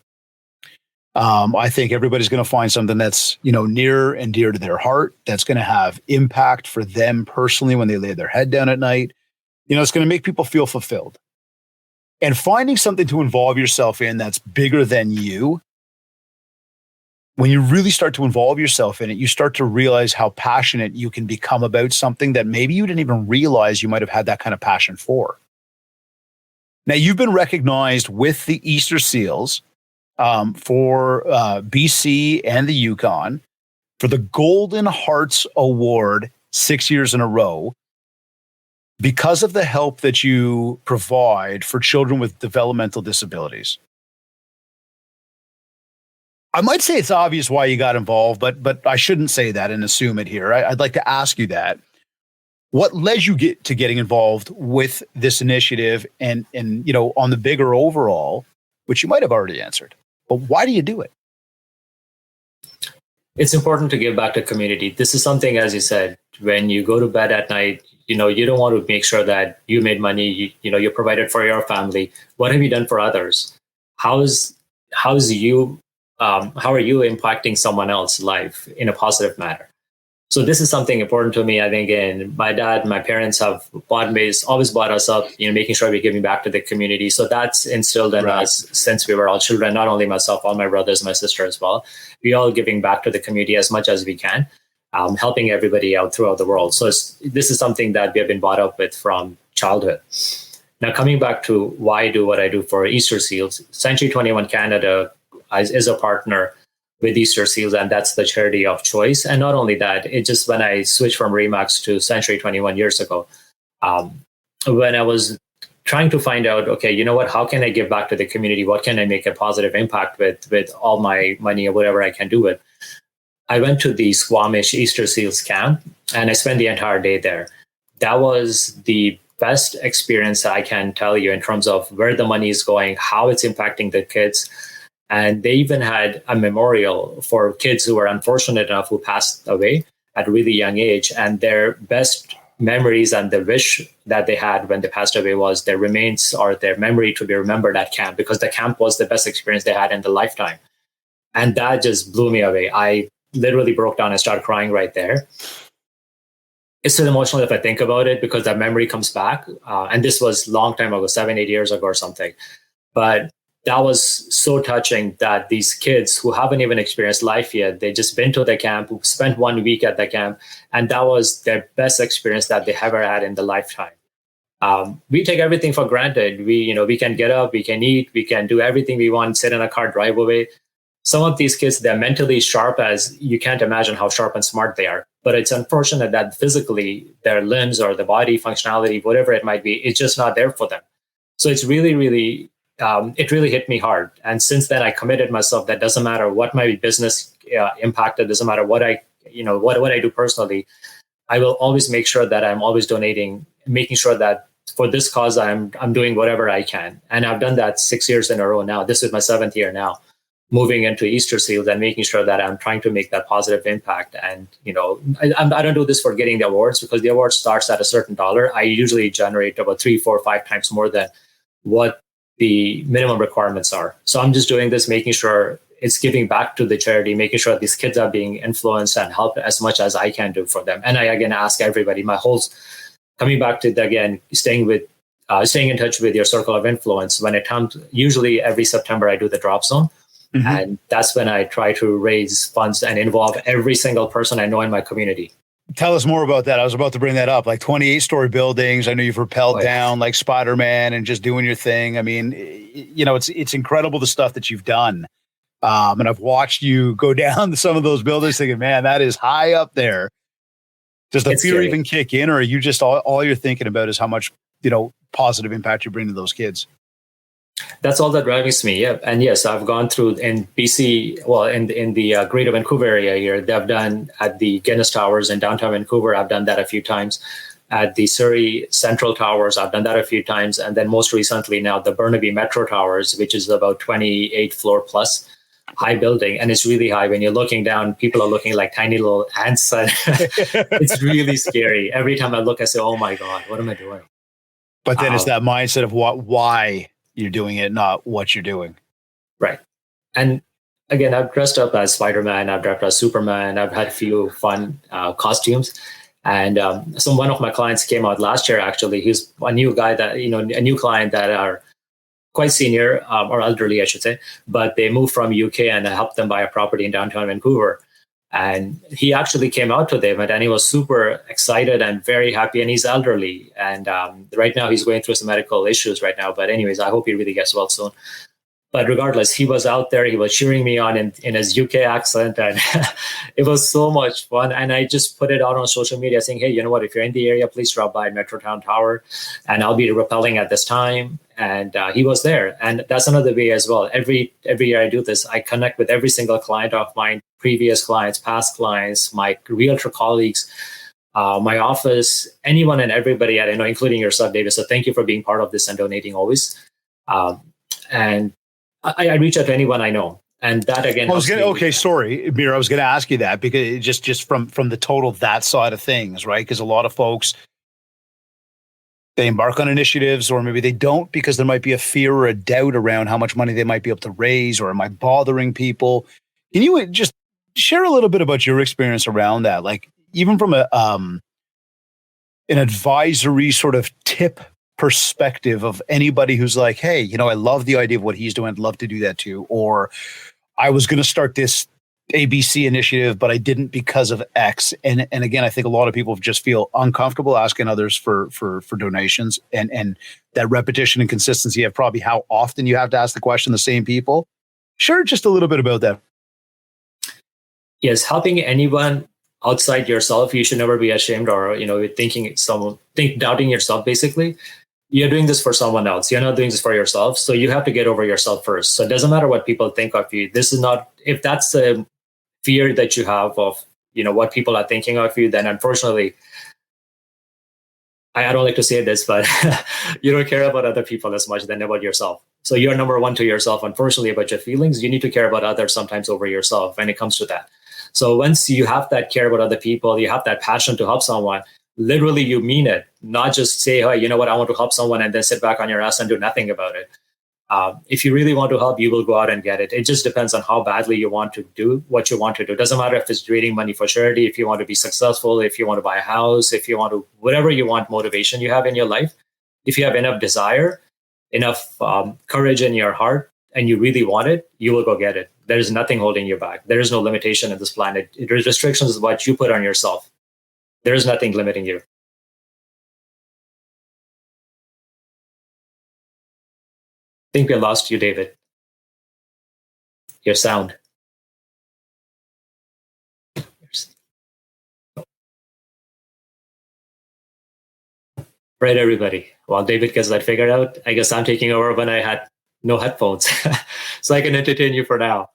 I think everybody's going to find something that's, near and dear to their heart, that's going to have impact for them personally when they lay their head down at night. It's going to make people feel fulfilled. And finding something to involve yourself in that's bigger than you, when you really start to involve yourself in it, you start to realize how passionate you can become about something that maybe you didn't even realize you might have had that kind of passion for. Now, you've been recognized with the Easter Seals for BC and the Yukon for the Golden Hearts Award 6 years in a row, because of the help that you provide for children with developmental disabilities. I might say it's obvious why you got involved, but I shouldn't say that and assume it here. I'd like to ask you that. What led you to getting involved with this initiative and on the bigger overall, which you might have already answered, but why do you do it? It's important to give back to community. This is something, as you said, when you go to bed at night, you don't want to make sure that you made money, you provided for your family. What have you done for others? How are you impacting someone else's life in a positive manner? So this is something important to me. I think, and my dad, my parents have always brought us up, making sure we're giving back to the community. So that's instilled in us since we were all children, not only myself, all my brothers, my sister as well. We all giving back to the community as much as we can. Helping everybody out throughout the world. So this is something that we have been brought up with from childhood. Now, coming back to why I do what I do for Easter Seals, Century 21 Canada is a partner with Easter Seals, and that's the charity of choice. And not only that, it just when I switched from Remax to Century 21 years ago, when I was trying to find out, okay, how can I give back to the community? What can I make a positive impact with all my money or whatever I can do with? I went to the Squamish Easter Seals camp and I spent the entire day there. That was the best experience I can tell you in terms of where the money is going, how it's impacting the kids. And they even had a memorial for kids who were unfortunate enough who passed away at a really young age. And their best memories and the wish that they had when they passed away was their remains or their memory to be remembered at camp, because the camp was the best experience they had in their lifetime. And that just blew me away. I literally broke down and started crying right there. It's still emotional if I think about it, because that memory comes back. And this was a long time ago, 7-8 years ago or something. But that was so touching that these kids who haven't even experienced life yet, they just been to the camp, who spent 1 week at the camp, and that was their best experience that they ever had in the lifetime. We take everything for granted. We can get up, we can eat, we can do everything we want, sit in a car, drive away. some of these kids, they're mentally sharp as you can't imagine how sharp and smart they are. But it's unfortunate that physically their limbs or the body functionality, whatever it might be, it's just not there for them. So it's really, really, it really hit me hard. And since then, I committed myself that doesn't matter what my business impacted, doesn't matter what what I do personally, I will always make sure that I'm always donating, making sure that for this cause, I'm doing whatever I can. And I've done that 6 years in a row now. This is my 7th year now, moving into Easter seals and making sure that I'm trying to make that positive impact. And, I don't do this for getting the awards, because the award starts at a certain dollar. I usually generate about 3, 4, 5 times more than what the minimum requirements are. So I'm just doing this, making sure it's giving back to the charity, making sure these kids are being influenced and helped as much as I can do for them. And I, again, ask everybody, coming back to staying in touch with your circle of influence. When it comes, usually every September, I do the drop zone. Mm-hmm. And that's when I try to raise funds and involve every single person I know in my community. Tell us more about that. I was about to bring that up, like 28-story buildings. I know you've rappelled down like Spider-Man and just doing your thing. I mean, it's incredible the stuff that you've done. And I've watched you go down to some of those buildings thinking, man, that is high up there. Does the fear even kick in, or are you just all you're thinking about is how much, positive impact you bring to those kids? That's all that drives me. Yeah. And yes, I've gone through in BC, in the Greater Vancouver area here, they've done at the Guinness Towers in downtown Vancouver. I've done that a few times. At the Surrey Central Towers, I've done that a few times. And then most recently now, the Burnaby Metro Towers, which is about 28 floor plus high building. And it's really high. When you're looking down, people are looking like tiny little ants. It's really scary. Every time I look, I say, oh my God, what am I doing? But then it's that mindset of why you're doing it, not what you're doing. Right. And again, I've dressed up as Spider-Man, I've dressed as Superman, I've had a few fun costumes. And so one of my clients came out last year, actually. He's a new guy a new client that are quite senior or elderly, I should say, but they moved from UK and I helped them buy a property in downtown Vancouver. And he actually came out to the event and he was super excited and very happy. And he's elderly. And right now he's going through some medical issues right now. But anyways, I hope he really gets well soon. But regardless, he was out there. He was cheering me on in his UK accent. And it was so much fun. And I just put it out on social media saying, hey, you know what? If you're in the area, please drop by Metrotown Tower. And I'll be rappelling at this time. And he was there. And that's another way as well. Every year I do this, I connect with every single client of mine, previous clients, past clients, my realtor colleagues, my office, anyone and everybody I know, including yourself, David. So thank you for being part of this and donating always. And I reach out to anyone I know. And that again, sorry, Mir, I was going to ask you that because just from the total that side of things, right? Because a lot of folks, they embark on initiatives, or maybe they don't because there might be a fear or a doubt around how much money they might be able to raise, or am I bothering people? Can you just share a little bit about your experience around that? Like even from an advisory sort of tip perspective of anybody who's like, hey, I love the idea of what he's doing. I'd love to do that too. Or I was going to start this ABC initiative, but I didn't because of X. And again, I think a lot of people just feel uncomfortable asking others for donations, and that repetition and consistency of probably how often you have to ask the question, the same people. Share just a little bit about that. Yes, helping anyone outside yourself, you should never be ashamed or doubting yourself. Basically, you're doing this for someone else. You're not doing this for yourself. So you have to get over yourself first. So it doesn't matter what people think of you. This is not, if that's a fear that you have of, what people are thinking of you, then unfortunately, I don't like to say this, but you don't care about other people as much than about yourself. So you're number one to yourself. Unfortunately, about your feelings, you need to care about others sometimes over yourself when it comes to that. So once you have that care about other people, you have that passion to help someone, literally you mean it, not just say, hey, you know what, I want to help someone and then sit back on your ass and do nothing about it. If you really want to help, you will go out and get it. It just depends on how badly you want to do what you want to do. It doesn't matter if it's raising money for charity, if you want to be successful, if you want to buy a house, if you want to, whatever you want, motivation you have in your life. If you have enough desire, enough courage in your heart, and you really want it, you will go get it. There is nothing holding you back. There is no limitation in this planet. Restrictions is what you put on yourself. There is nothing limiting you. I think we lost you, David. Your sound. Right, everybody. While David gets that figured out, I guess I'm taking over when I had no headphones. So I can entertain you for now.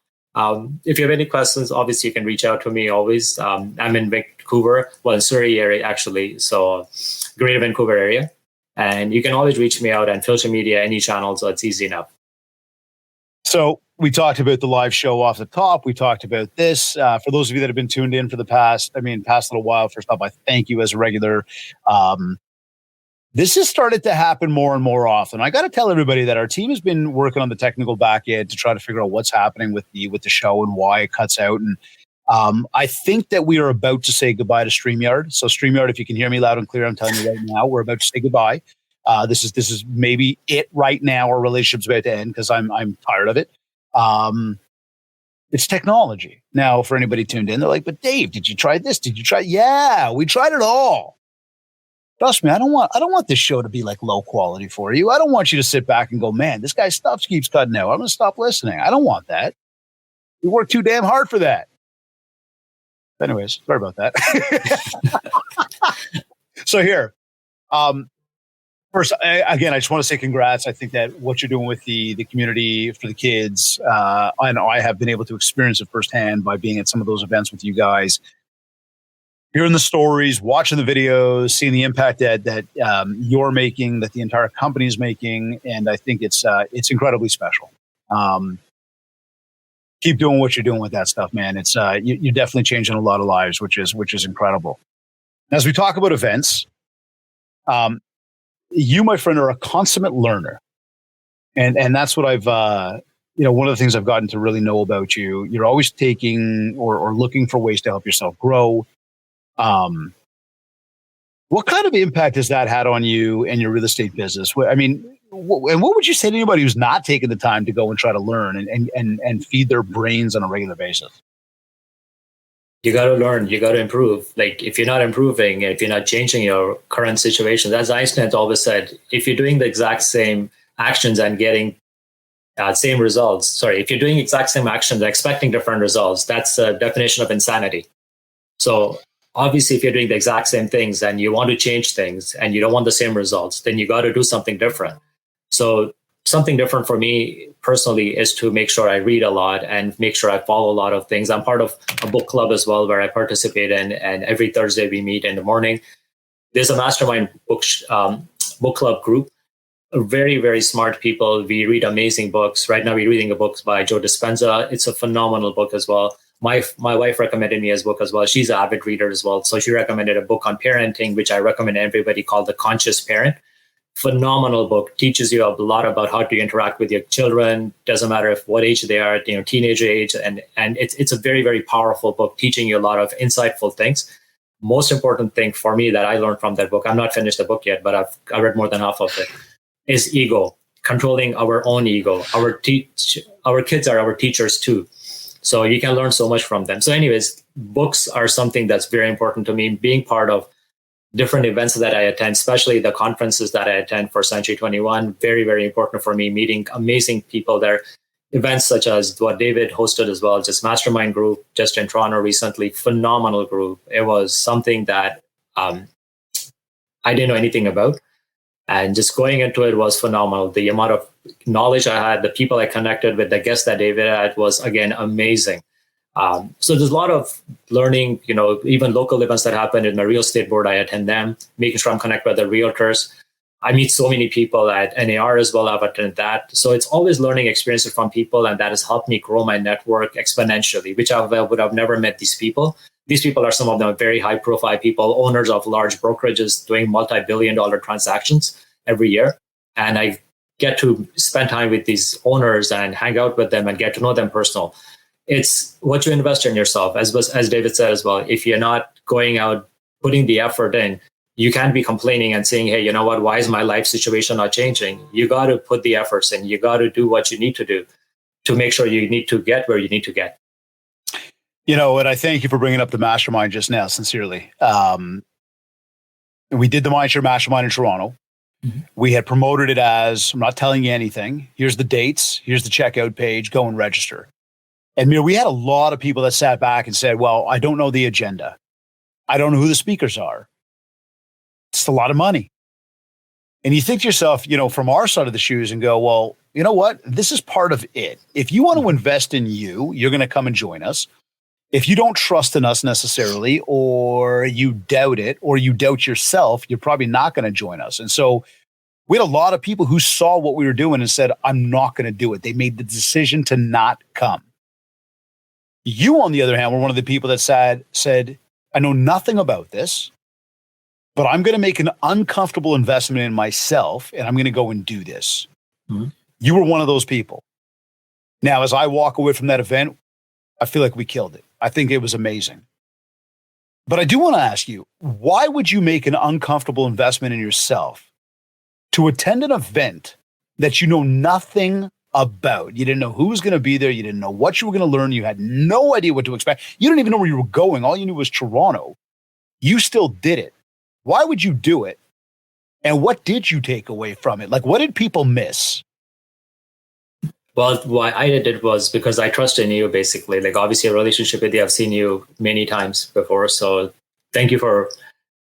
If you have any questions, obviously you can reach out to me always. I'm in Vancouver, well, in Surrey area, actually. So Greater Vancouver area. And you can always reach me out on social media, any channel. So it's easy enough. So we talked about the live show off the top. We talked about this. For those of you that have been tuned in for the past little while, first off, I thank you as a regular. This has started to happen more and more often. I got to tell everybody that our team has been working on the technical back end to try to figure out what's happening with the show and why it cuts out. And I think that we are about to say goodbye to StreamYard. So StreamYard, if you can hear me loud and clear, I'm telling you right now, we're about to say goodbye. This is maybe it right now. Our relationship's about to end because I'm tired of it. It's technology. Now, for anybody tuned in, they're like, "But Dave, did you try this? Did you try?" Yeah, we tried it all. Trust me, I don't want this show to be like low quality for you. I don't want you to sit back and go, "Man, this guy's stuff keeps cutting out. I'm going to stop listening." I don't want that. We work too damn hard for that. Anyways, sorry about that. So here, first, I just want to say congrats. I think that what you're doing with the community for the kids, I know I have been able to experience it firsthand by being at some of those events with you guys. Hearing the stories, watching the videos, seeing the impact that you're making, that the entire company is making, and I think it's incredibly special. Keep doing what you're doing with that stuff, man. It's you're definitely changing a lot of lives, which is incredible. As we talk about events, you, my friend, are a consummate learner, and that's what I've one of the things I've gotten to really know about you. You're always taking or looking for ways to help yourself grow. What kind of impact has that had on you and your real estate business? I mean, and what would you say to anybody who's not taking the time to go and try to learn and feed their brains on a regular basis? You got to learn, you got to improve. Like if you're not improving, if you're not changing your current situation, as Einstein always said, if you're doing the exact same actions and getting same results, if you're doing exact same actions and expecting different results, that's the definition of insanity. So obviously, if you're doing the exact same things and you want to change things and you don't want the same results, then you got to do something different. So something different for me personally is to make sure I read a lot and make sure I follow a lot of things. I'm part of a book club as well where I participate in, and every Thursday we meet in the morning. There's a mastermind book club group. Very, very smart people. We read amazing books. Right now we're reading a book by Joe Dispenza. It's a phenomenal book as well. My wife recommended me his book as well. She's an avid reader as well. So she recommended a book on parenting, which I recommend everybody, called The Conscious Parent. Phenomenal book. Teaches you a lot about how to interact with your children. Doesn't matter if what age they are, teenager age. And it's a very, very powerful book, teaching you a lot of insightful things. Most important thing for me that I learned from that book, I'm not finished the book yet, but I read more than half of it, is ego. Controlling our own ego. Our kids are our teachers too. So you can learn so much from them. So anyways, books are something that's very important to me. Being part of different events that I attend, especially the conferences that I attend for Century 21, very, very important for me. Meeting amazing people there. Events such as what David hosted as well, just Mastermind Group, just in Toronto recently, phenomenal group. It was something that I didn't know anything about. And just going into it was phenomenal. The amount of knowledge I had, the people I connected with, the guests that David had was, again, amazing. So there's a lot of learning, even local events that happen in my real estate board. I attend them, making sure I'm connected with the realtors. I meet so many people at NAR as well. I've attended that. So it's always learning experiences from people, and that has helped me grow my network exponentially, which I would have never met these people. These people are some of them very high profile people, owners of large brokerages doing multi-billion-dollar transactions every year. And I get to spend time with these owners and hang out with them and get to know them personal. It's what you invest in yourself, as David said as well. If you're not going out, putting the effort in, you can't be complaining and saying, hey, you know what, why is my life situation not changing? You got to put the efforts in. You got to do what you need to do to make sure you need to get where you need to get. And I thank you for bringing up the mastermind just now, sincerely. We did the mindshare mastermind in Toronto. Mm-hmm. We had promoted it as, I'm not telling you anything. Here's the dates. Here's the checkout page. Go and register. And we had a lot of people that sat back and said, well, I don't know the agenda. I don't know who the speakers are. It's a lot of money. And you think to yourself, from our side of the shoes and go, well, you know what? This is part of it. If you want to invest in you, you're going to come and join us. If you don't trust in us necessarily, or you doubt it, or you doubt yourself, you're probably not going to join us. And so we had a lot of people who saw what we were doing and said, I'm not going to do it. They made the decision to not come. You, on the other hand, were one of the people that said, I know nothing about this, but I'm going to make an uncomfortable investment in myself, and I'm going to go and do this. Mm-hmm. You were one of those people. Now, as I walk away from that event, I feel like we killed it. I think it was amazing. But I do want to ask you, why would you make an uncomfortable investment in yourself to attend an event that you know nothing about? You didn't know who was going to be there. You didn't know what you were going to learn. You had no idea what to expect. You didn't even know where you were going. All you knew was Toronto. You still did it. Why would you do it? And what did you take away from it? Like, what did people miss? Well, why I did it was because I trust in you, basically. Like, obviously, a relationship with you, I've seen you many times before. So thank you for,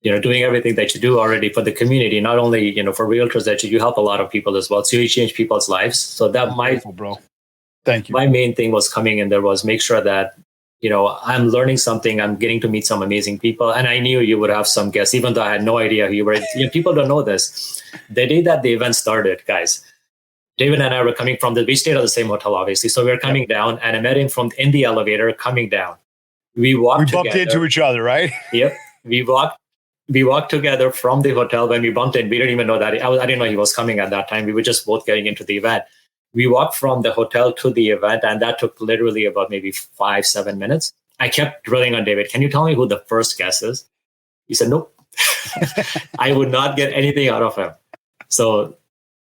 doing everything that you do already for the community. Not only, for realtors, that you help a lot of people as well. So you change people's lives. So that bro. Thank you. My main thing was coming in there was make sure that, I'm learning something. I'm getting to meet some amazing people. And I knew you would have some guests, even though I had no idea who you were. People don't know this. The day that the event started, guys, David and I were coming from we stayed at the same hotel, obviously. So we were coming down, and I met him in the elevator coming down. We bumped into each other, right? Yep. We walked together from the hotel. When we bumped in, we didn't even know that. I didn't know he was coming at that time. We were just both getting into the event. We walked from the hotel to the event, and that took literally about maybe 5-7 minutes. I kept drilling on David. Can you tell me who the first guest is? He said, nope. I would not get anything out of him. So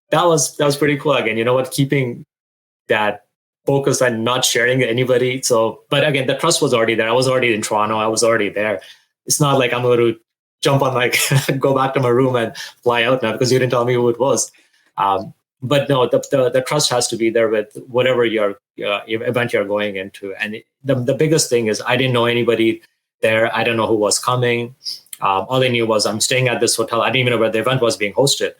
that was pretty cool. Again, you know what? Keeping that focus and not sharing anybody. So, but again, the trust was already there. I was already in Toronto. I was already there. It's not like I'm going to jump on go back to my room and fly out now because you didn't tell me who it was. But no, the trust has to be there with whatever your event you're going into. And the biggest thing is I didn't know anybody there. I don't know who was coming. All I knew was I'm staying at this hotel. I didn't even know where the event was being hosted.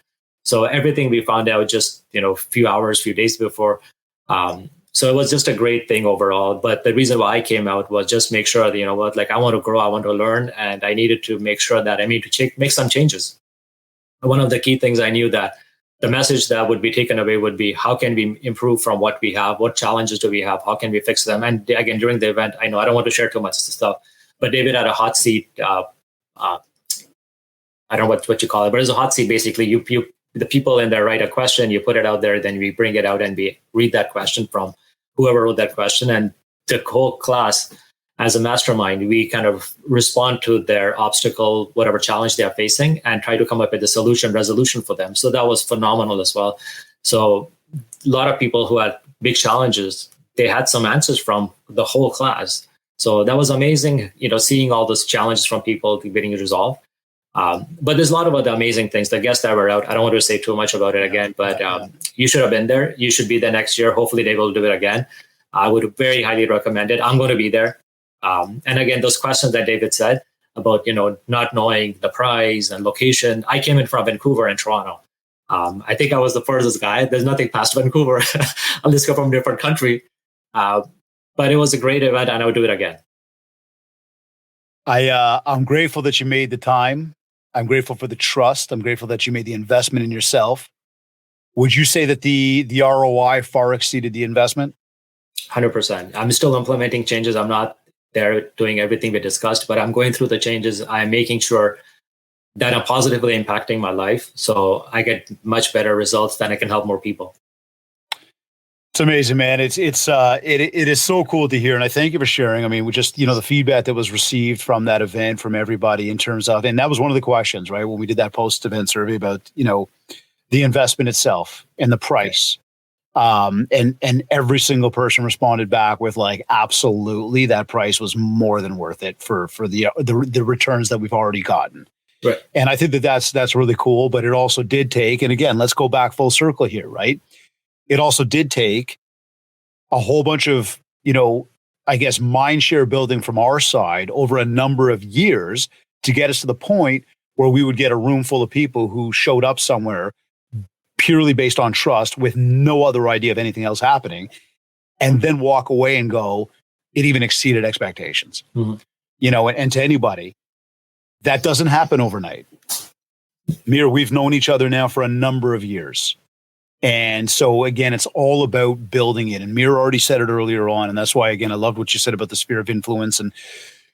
So everything we found out just, few days before. So it was just a great thing overall. But the reason why I came out was just make sure that, I want to grow, I want to learn, and I needed to make sure that I need to make some changes. One of the key things I knew that the message that would be taken away would be, how can we improve from what we have? What challenges do we have? How can we fix them? And again, during the event, I know I don't want to share too much stuff, but David had a hot seat. I don't know what you call it, but it's a hot seat. Basically, the people in there write a question, you put it out there, then we bring it out and we read that question from whoever wrote that question. And the whole class, as a mastermind, we kind of respond to their obstacle, whatever challenge they are facing, and try to come up with a resolution for them. So that was phenomenal as well. So a lot of people who had big challenges, they had some answers from the whole class. So that was amazing, seeing all those challenges from people getting resolved. But there's a lot of other amazing things. The guests that were out, I don't want to say too much about it again, but you should have been there. You should be there next year. Hopefully they will do it again. I would very highly recommend it. I'm going to be there. And again, those questions that David said about, not knowing the price and location. I came in from Vancouver and Toronto. I think I was the furthest guy. There's nothing past Vancouver unless you're from a different country. But it was a great event, and I would do it again. I'm grateful that you made the time. I'm grateful for the trust. I'm grateful that you made the investment in yourself. Would you say that the ROI far exceeded the investment? 100%. I'm still implementing changes. I'm not there doing everything we discussed, but I'm going through the changes. I'm making sure that I'm positively impacting my life, so I get much better results, then I can help more people. It's amazing, man. It is so cool to hear, and I thank you for sharing. I mean, we just the feedback that was received from that event from everybody in terms of, and that was one of the questions, right? When we did that post-event survey about the investment itself and the price, and every single person responded back with absolutely, that price was more than worth it for the returns that we've already gotten. Right. And I think that's really cool. But it also did take, and again, let's go back full circle here, right? It also did take a whole bunch of, mindshare building from our side over a number of years to get us to the point where we would get a room full of people who showed up somewhere purely based on trust with no other idea of anything else happening, and then walk away and go, it even exceeded expectations. Mhm. And to anybody, that doesn't happen overnight. Mir, we've known each other now for a number of years. And so, again, it's all about building it. And Mir already said it earlier on. And that's why, again, I loved what you said about the sphere of influence and,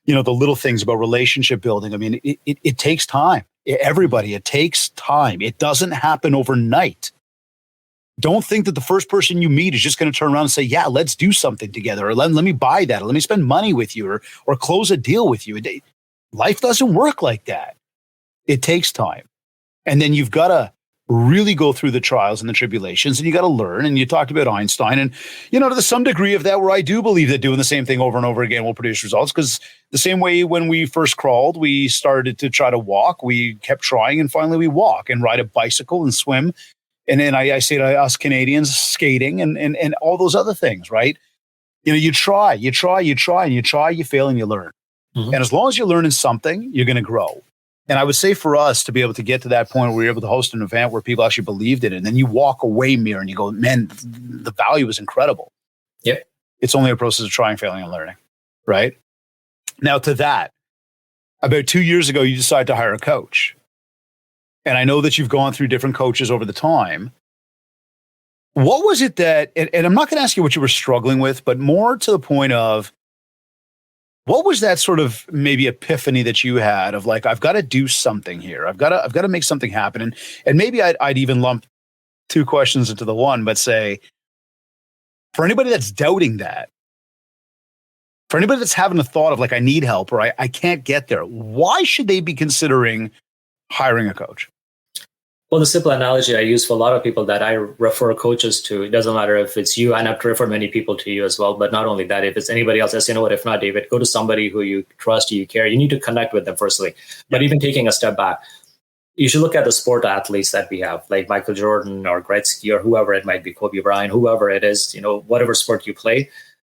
the little things about relationship building. I mean, it takes time. Everybody, it takes time. It doesn't happen overnight. Don't think that the first person you meet is just going to turn around and say, yeah, let's do something together. Or let me buy that. Or let me spend money with you or close a deal with you. Life doesn't work like that. It takes time. And then you've got to really go through the trials and the tribulations, and you got to learn. And you talked about Einstein, and to some degree of that, where I do believe that doing the same thing over and over again will produce results. Because the same way when we first crawled, we started to try to walk, we kept trying, and finally we walk and ride a bicycle and swim. And then I say to us Canadians, skating and all those other things, right? You try, you fail, and you learn. Mm-hmm. And as long as you're learning something, you're going to grow. And I would say for us to be able to get to that point where we're able to host an event where people actually believed in it, and then you walk away, Mir, and you go, man, the value is incredible. Yep. It's only a process of trying, failing, and learning, right? Now to that, about 2 years ago, you decided to hire a coach. And I know that you've gone through different coaches over the time. What was it that, and I'm not going to ask you what you were struggling with, but more to the point of, what was that sort of maybe epiphany that you had of like, I've got to do something here. I've got to make something happen. And maybe I'd even lump two questions into the one, but say, for anybody that's doubting that, for anybody that's having a thought of like, I need help or I can't get there, why should they be considering hiring a coach? Well, the simple analogy I use for a lot of people that I refer coaches to, it doesn't matter if it's you, and I have to refer many people to you as well. But not only that, if it's anybody else, I say, if not David, go to somebody who you trust, you care. You need to connect with them firstly. But even taking a step back, you should look at the sport athletes that we have, like Michael Jordan or Gretzky or whoever it might be, Kobe Bryant, whoever it is, whatever sport you play.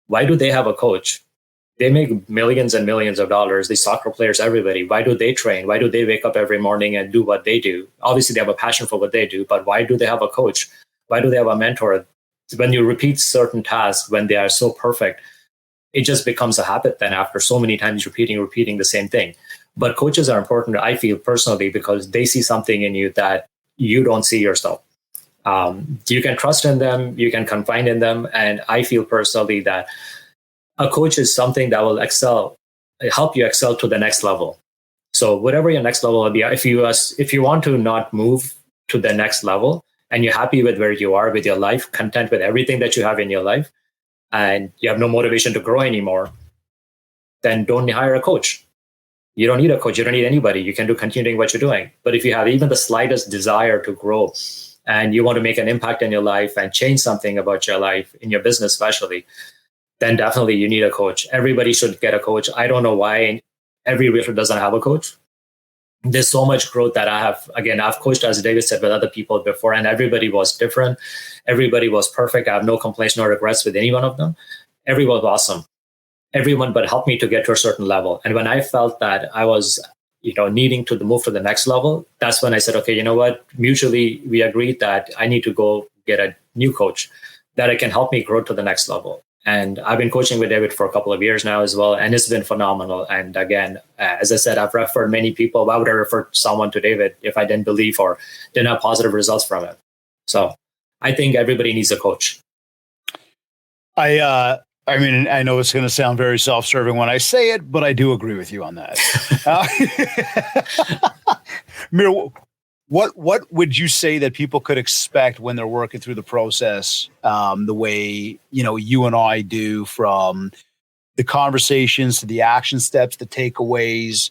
Why do they have a coach? They make millions and millions of dollars. These soccer players, everybody. Why do they train? Why do they wake up every morning and do what they do? Obviously, they have a passion for what they do, but why do they have a coach? Why do they have a mentor? When you repeat certain tasks, when they are so perfect, it just becomes a habit then after so many times repeating the same thing. But coaches are important, I feel personally, because they see something in you that you don't see yourself. You can trust in them, you can confide in them. And I feel personally that a coach is something that will help you excel to the next level. So whatever your next level will be, if you want to not move to the next level and you're happy with where you are with your life, content with everything that you have in your life, and you have no motivation to grow anymore, then don't hire a coach. You don't need a coach. You don't need anybody. You can continue doing what you're doing. But if you have even the slightest desire to grow and you want to make an impact in your life and change something about your life, in your business especially, then definitely you need a coach. Everybody should get a coach. I don't know why every realtor doesn't have a coach. There's so much growth that I have. Again, I've coached, as David said, with other people before, and everybody was different. Everybody was perfect. I have no complaints, no regrets with any one of them. Everyone was awesome. Everyone but helped me to get to a certain level. And when I felt that I was, needing to move to the next level, that's when I said, okay, you know what? Mutually, we agreed that I need to go get a new coach that can help me grow to the next level. And I've been coaching with David for a couple of years now as well. And it's been phenomenal. And again, as I said, I've referred many people. Why would I refer someone to David if I didn't believe or didn't have positive results from it? So I think everybody needs a coach. I mean, I know it's going to sound very self-serving when I say it, but I do agree with you on that. Mir, what would you say that people could expect when they're working through the process, the way, you and I do, from the conversations to the action steps, the takeaways,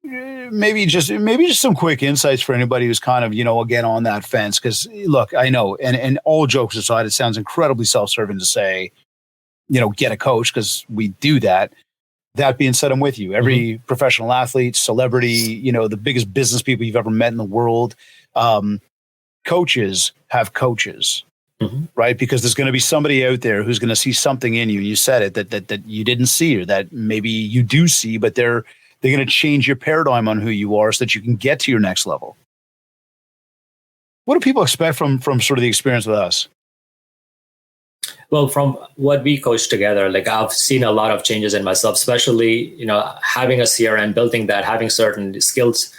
maybe just some quick insights for anybody who's kind of, again, on that fence? Because look, I know, and all jokes aside, it sounds incredibly self-serving to say, get a coach, because we do that. That being said, I'm with you. Every professional athlete, celebrity, the biggest business people you've ever met in the world, coaches have coaches, right? Because there's going to be somebody out there who's going to see something in you. You said it, that you didn't see, or that maybe you do see, but they're going to change your paradigm on who you are so that you can get to your next level. What do people expect from sort of the experience with us? Well, from what we coach together, like I've seen a lot of changes in myself, especially, having a CRM, building that, having certain skills.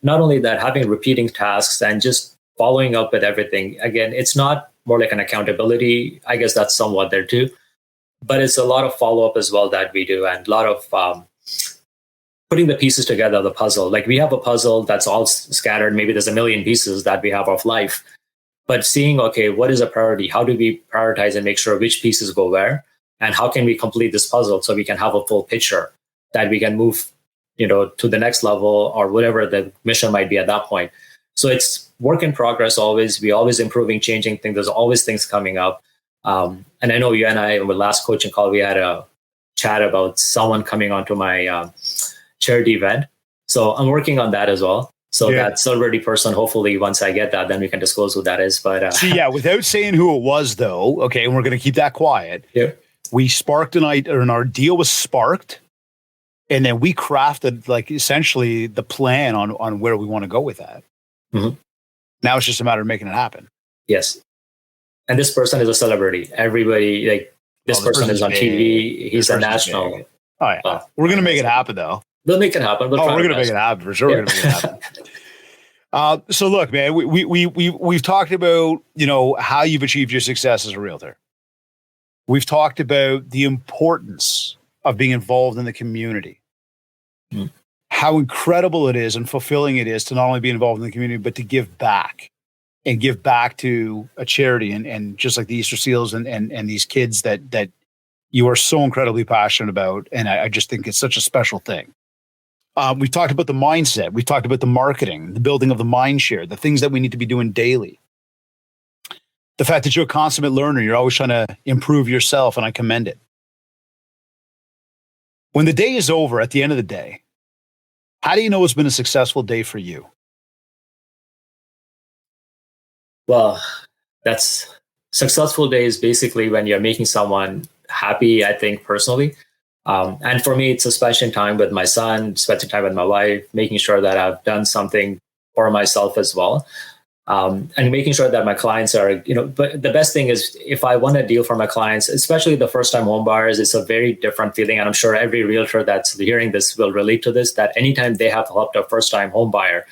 Not only that, having repeating tasks and just following up with everything. Again, it's not more like an accountability. I guess that's somewhat there too, but it's a lot of follow up as well that we do, and a lot of putting the pieces together of the puzzle. Like we have a puzzle that's all scattered. Maybe there's a million pieces that we have of life, but seeing, okay, what is a priority? How do we prioritize and make sure which pieces go where? And how can we complete this puzzle so we can have a full picture that we can move, to the next level or whatever the mission might be at that point. So it's work in progress always. We always improving, changing things. There's always things coming up. And I know you and I, in the last coaching call, we had a chat about someone coming onto my charity event. So I'm working on that as well. So that celebrity person, hopefully once I get that, then we can disclose who that is. But without saying who it was though, okay, and we're going to keep that quiet. Yeah. We sparked our deal was sparked, and then we crafted like essentially the plan on where we want to go with that. Mm-hmm. Now it's just a matter of making it happen. Yes. And this person is a celebrity. Everybody, like this person is on TV. He's a national. Big. Oh yeah. We're going to make it happen though. We'll make it happen. We're going to make it happen for sure. Yeah. We're going to make it happen. So look, man, we've talked about, how you've achieved your success as a realtor. We've talked about the importance of being involved in the community, how incredible it is and fulfilling it is to not only be involved in the community, but to give back to a charity and just like the Easter Seals and these kids that you are so incredibly passionate about. And I just think it's such a special thing. We've talked about the mindset. We've talked about the marketing, the building of the mindshare, the things that we need to be doing daily. The fact that you're a consummate learner, you're always trying to improve yourself, and I commend it. When the day is over, at the end of the day, how do you know it's been a successful day for you? Well, that's successful days basically when you're making someone happy, I think, personally. And for me, it's spending time with my son, spending time with my wife, making sure that I've done something for myself as well. And making sure that my clients are, but the best thing is if I want a deal for my clients, especially the first time home buyers, it's a very different feeling. And I'm sure every realtor that's hearing this will relate to this, that anytime they have helped a first time home buyer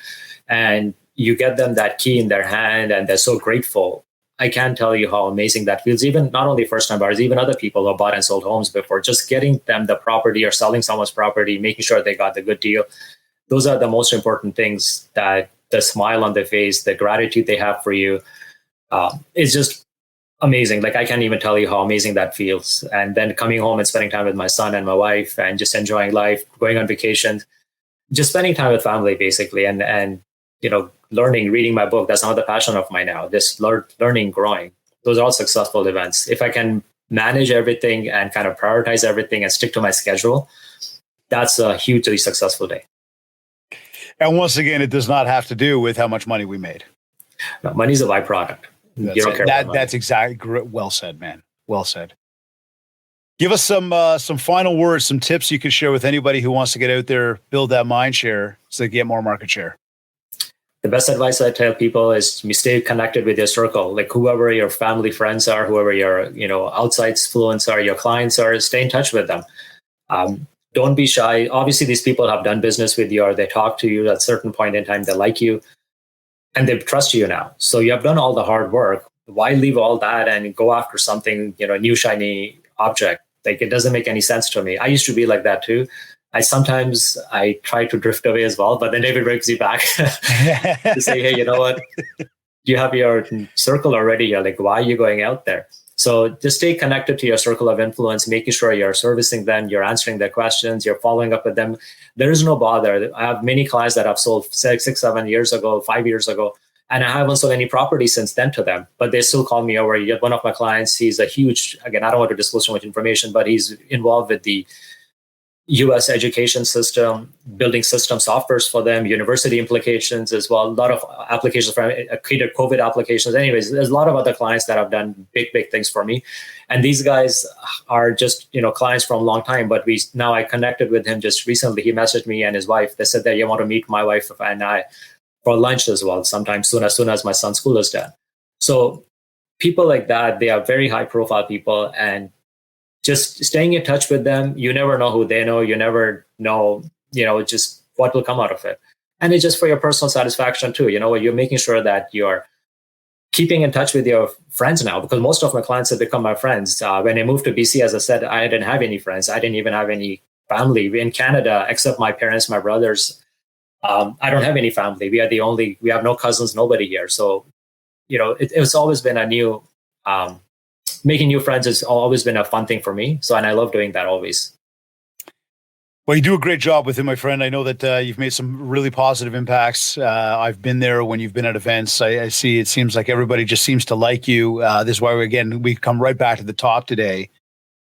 and you get them that key in their hand and they're so grateful, I can't tell you how amazing that feels. Even not only first time buyers, even other people who bought and sold homes before, just getting them the property or selling someone's property, making sure they got the good deal. Those are the most important things, that the smile on their face, the gratitude they have for you is just amazing. Like I can't even tell you how amazing that feels. And then coming home and spending time with my son and my wife and just enjoying life, going on vacations, just spending time with family basically. And learning, reading my book, that's another passion of mine now, this learning, growing. Those are all successful events. If I can manage everything and kind of prioritize everything and stick to my schedule, that's a hugely successful day. And once again, it does not have to do with how much money we made. No, money's a byproduct. That's exactly well said, man. Well said. Give us some final words, some tips you could share with anybody who wants to get out there, build that mind share so they get more market share. The best advice I tell people is you stay connected with your circle, like whoever your family friends are, whoever your outside influence are, your clients are, stay in touch with them. Don't be shy. Obviously, these people have done business with you or they talk to you at a certain point in time. They like you and they trust you now. So you have done all the hard work. Why leave all that and go after something, new shiny object? Like it doesn't make any sense to me. I used to be like that too. I try to drift away as well, but then David brings you back to say, hey, you know what? You have your circle already. You're like, why are you going out there? So just stay connected to your circle of influence, making sure you're servicing them, you're answering their questions, you're following up with them. There is no bother. I have many clients that I've sold 6, 7 years ago, 5 years ago, and I haven't sold any property since then to them, but they still call me over. One of my clients, he's a huge, again, I don't want to disclose too much information, but he's involved with the U.S. education system, building system softwares for them, university implications as well, a lot of applications for created COVID applications. Anyways, there's a lot of other clients that have done big things for me. And these guys are just, clients from a long time, but I connected with him just recently. He messaged me and his wife. They said that you want to meet my wife and I. for lunch as well, sometimes as soon as my son's school is done. So people like that, they are very high profile people, and just staying in touch with them, you never know who they know. You never know, just what will come out of it. And it's just for your personal satisfaction too. You're making sure that you're keeping in touch with your friends now, because most of my clients have become my friends. When I moved to BC, as I said, I didn't have any friends. I didn't even have any family in Canada, except my parents, my brothers. I don't have any family. We have no cousins, nobody here. So, it's always been making new friends has always been a fun thing for me. So, and I love doing that always. Well, you do a great job with it, my friend. I know that you've made some really positive impacts. I've been there when you've been at events. I see it seems like everybody just seems to like you. This is why, we come right back to the top today.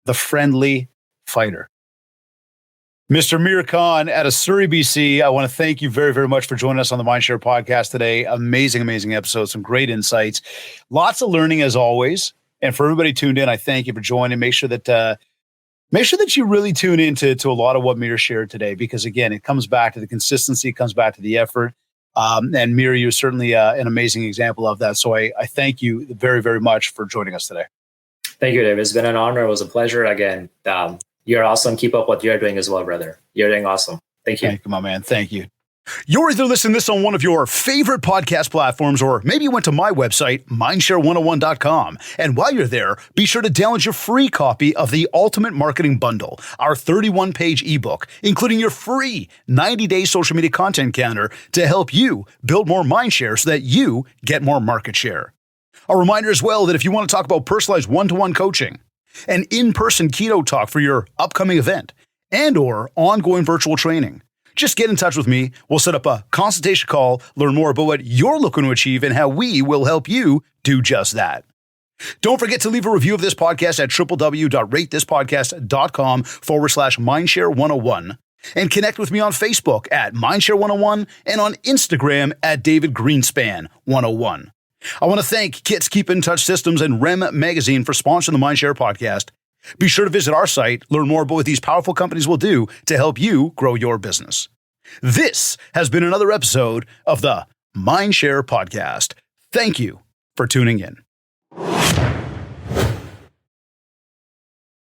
The friendly fighter. Mr. Mir Khan out of Surrey, BC, I want to thank you very, very much for joining us on the Mindshare podcast today. Amazing, amazing episode. Some great insights. Lots of learning as always. And for everybody tuned in, I thank you for joining. Make sure that you really tune into a lot of what Mir shared today, because again, it comes back to the consistency, it comes back to the effort. And Mir, you're certainly an amazing example of that. So I thank you very, very much for joining us today. Thank you, Dave. It's been an honor. It was a pleasure. Again, you're awesome. Keep up what you're doing as well, brother. You're doing awesome. Thank you. Thank you, my man. Thank you. You're either listening to this on one of your favorite podcast platforms, or maybe you went to my website, mindshare101.com. And while you're there, be sure to download your free copy of the Ultimate Marketing Bundle, our 31-page ebook, including your free 90-day social media content counter to help you build more mindshare so that you get more market share. A reminder as well that if you want to talk about personalized one-to-one coaching, an in-person keynote talk for your upcoming event, and/or ongoing virtual training, just get in touch with me. We'll set up a consultation call, learn more about what you're looking to achieve, and how we will help you do just that. Don't forget to leave a review of this podcast at www.ratethispodcast.com/mindshare101, and connect with me on Facebook at mindshare101 and on Instagram at David Greenspan 101. I want to thank Kits Keep in Touch Systems and REM Magazine for sponsoring the Mindshare podcast. Be sure to visit our site, learn more about what these powerful companies will do to help you grow your business. This has been another episode of the Mindshare podcast. Thank you for tuning in.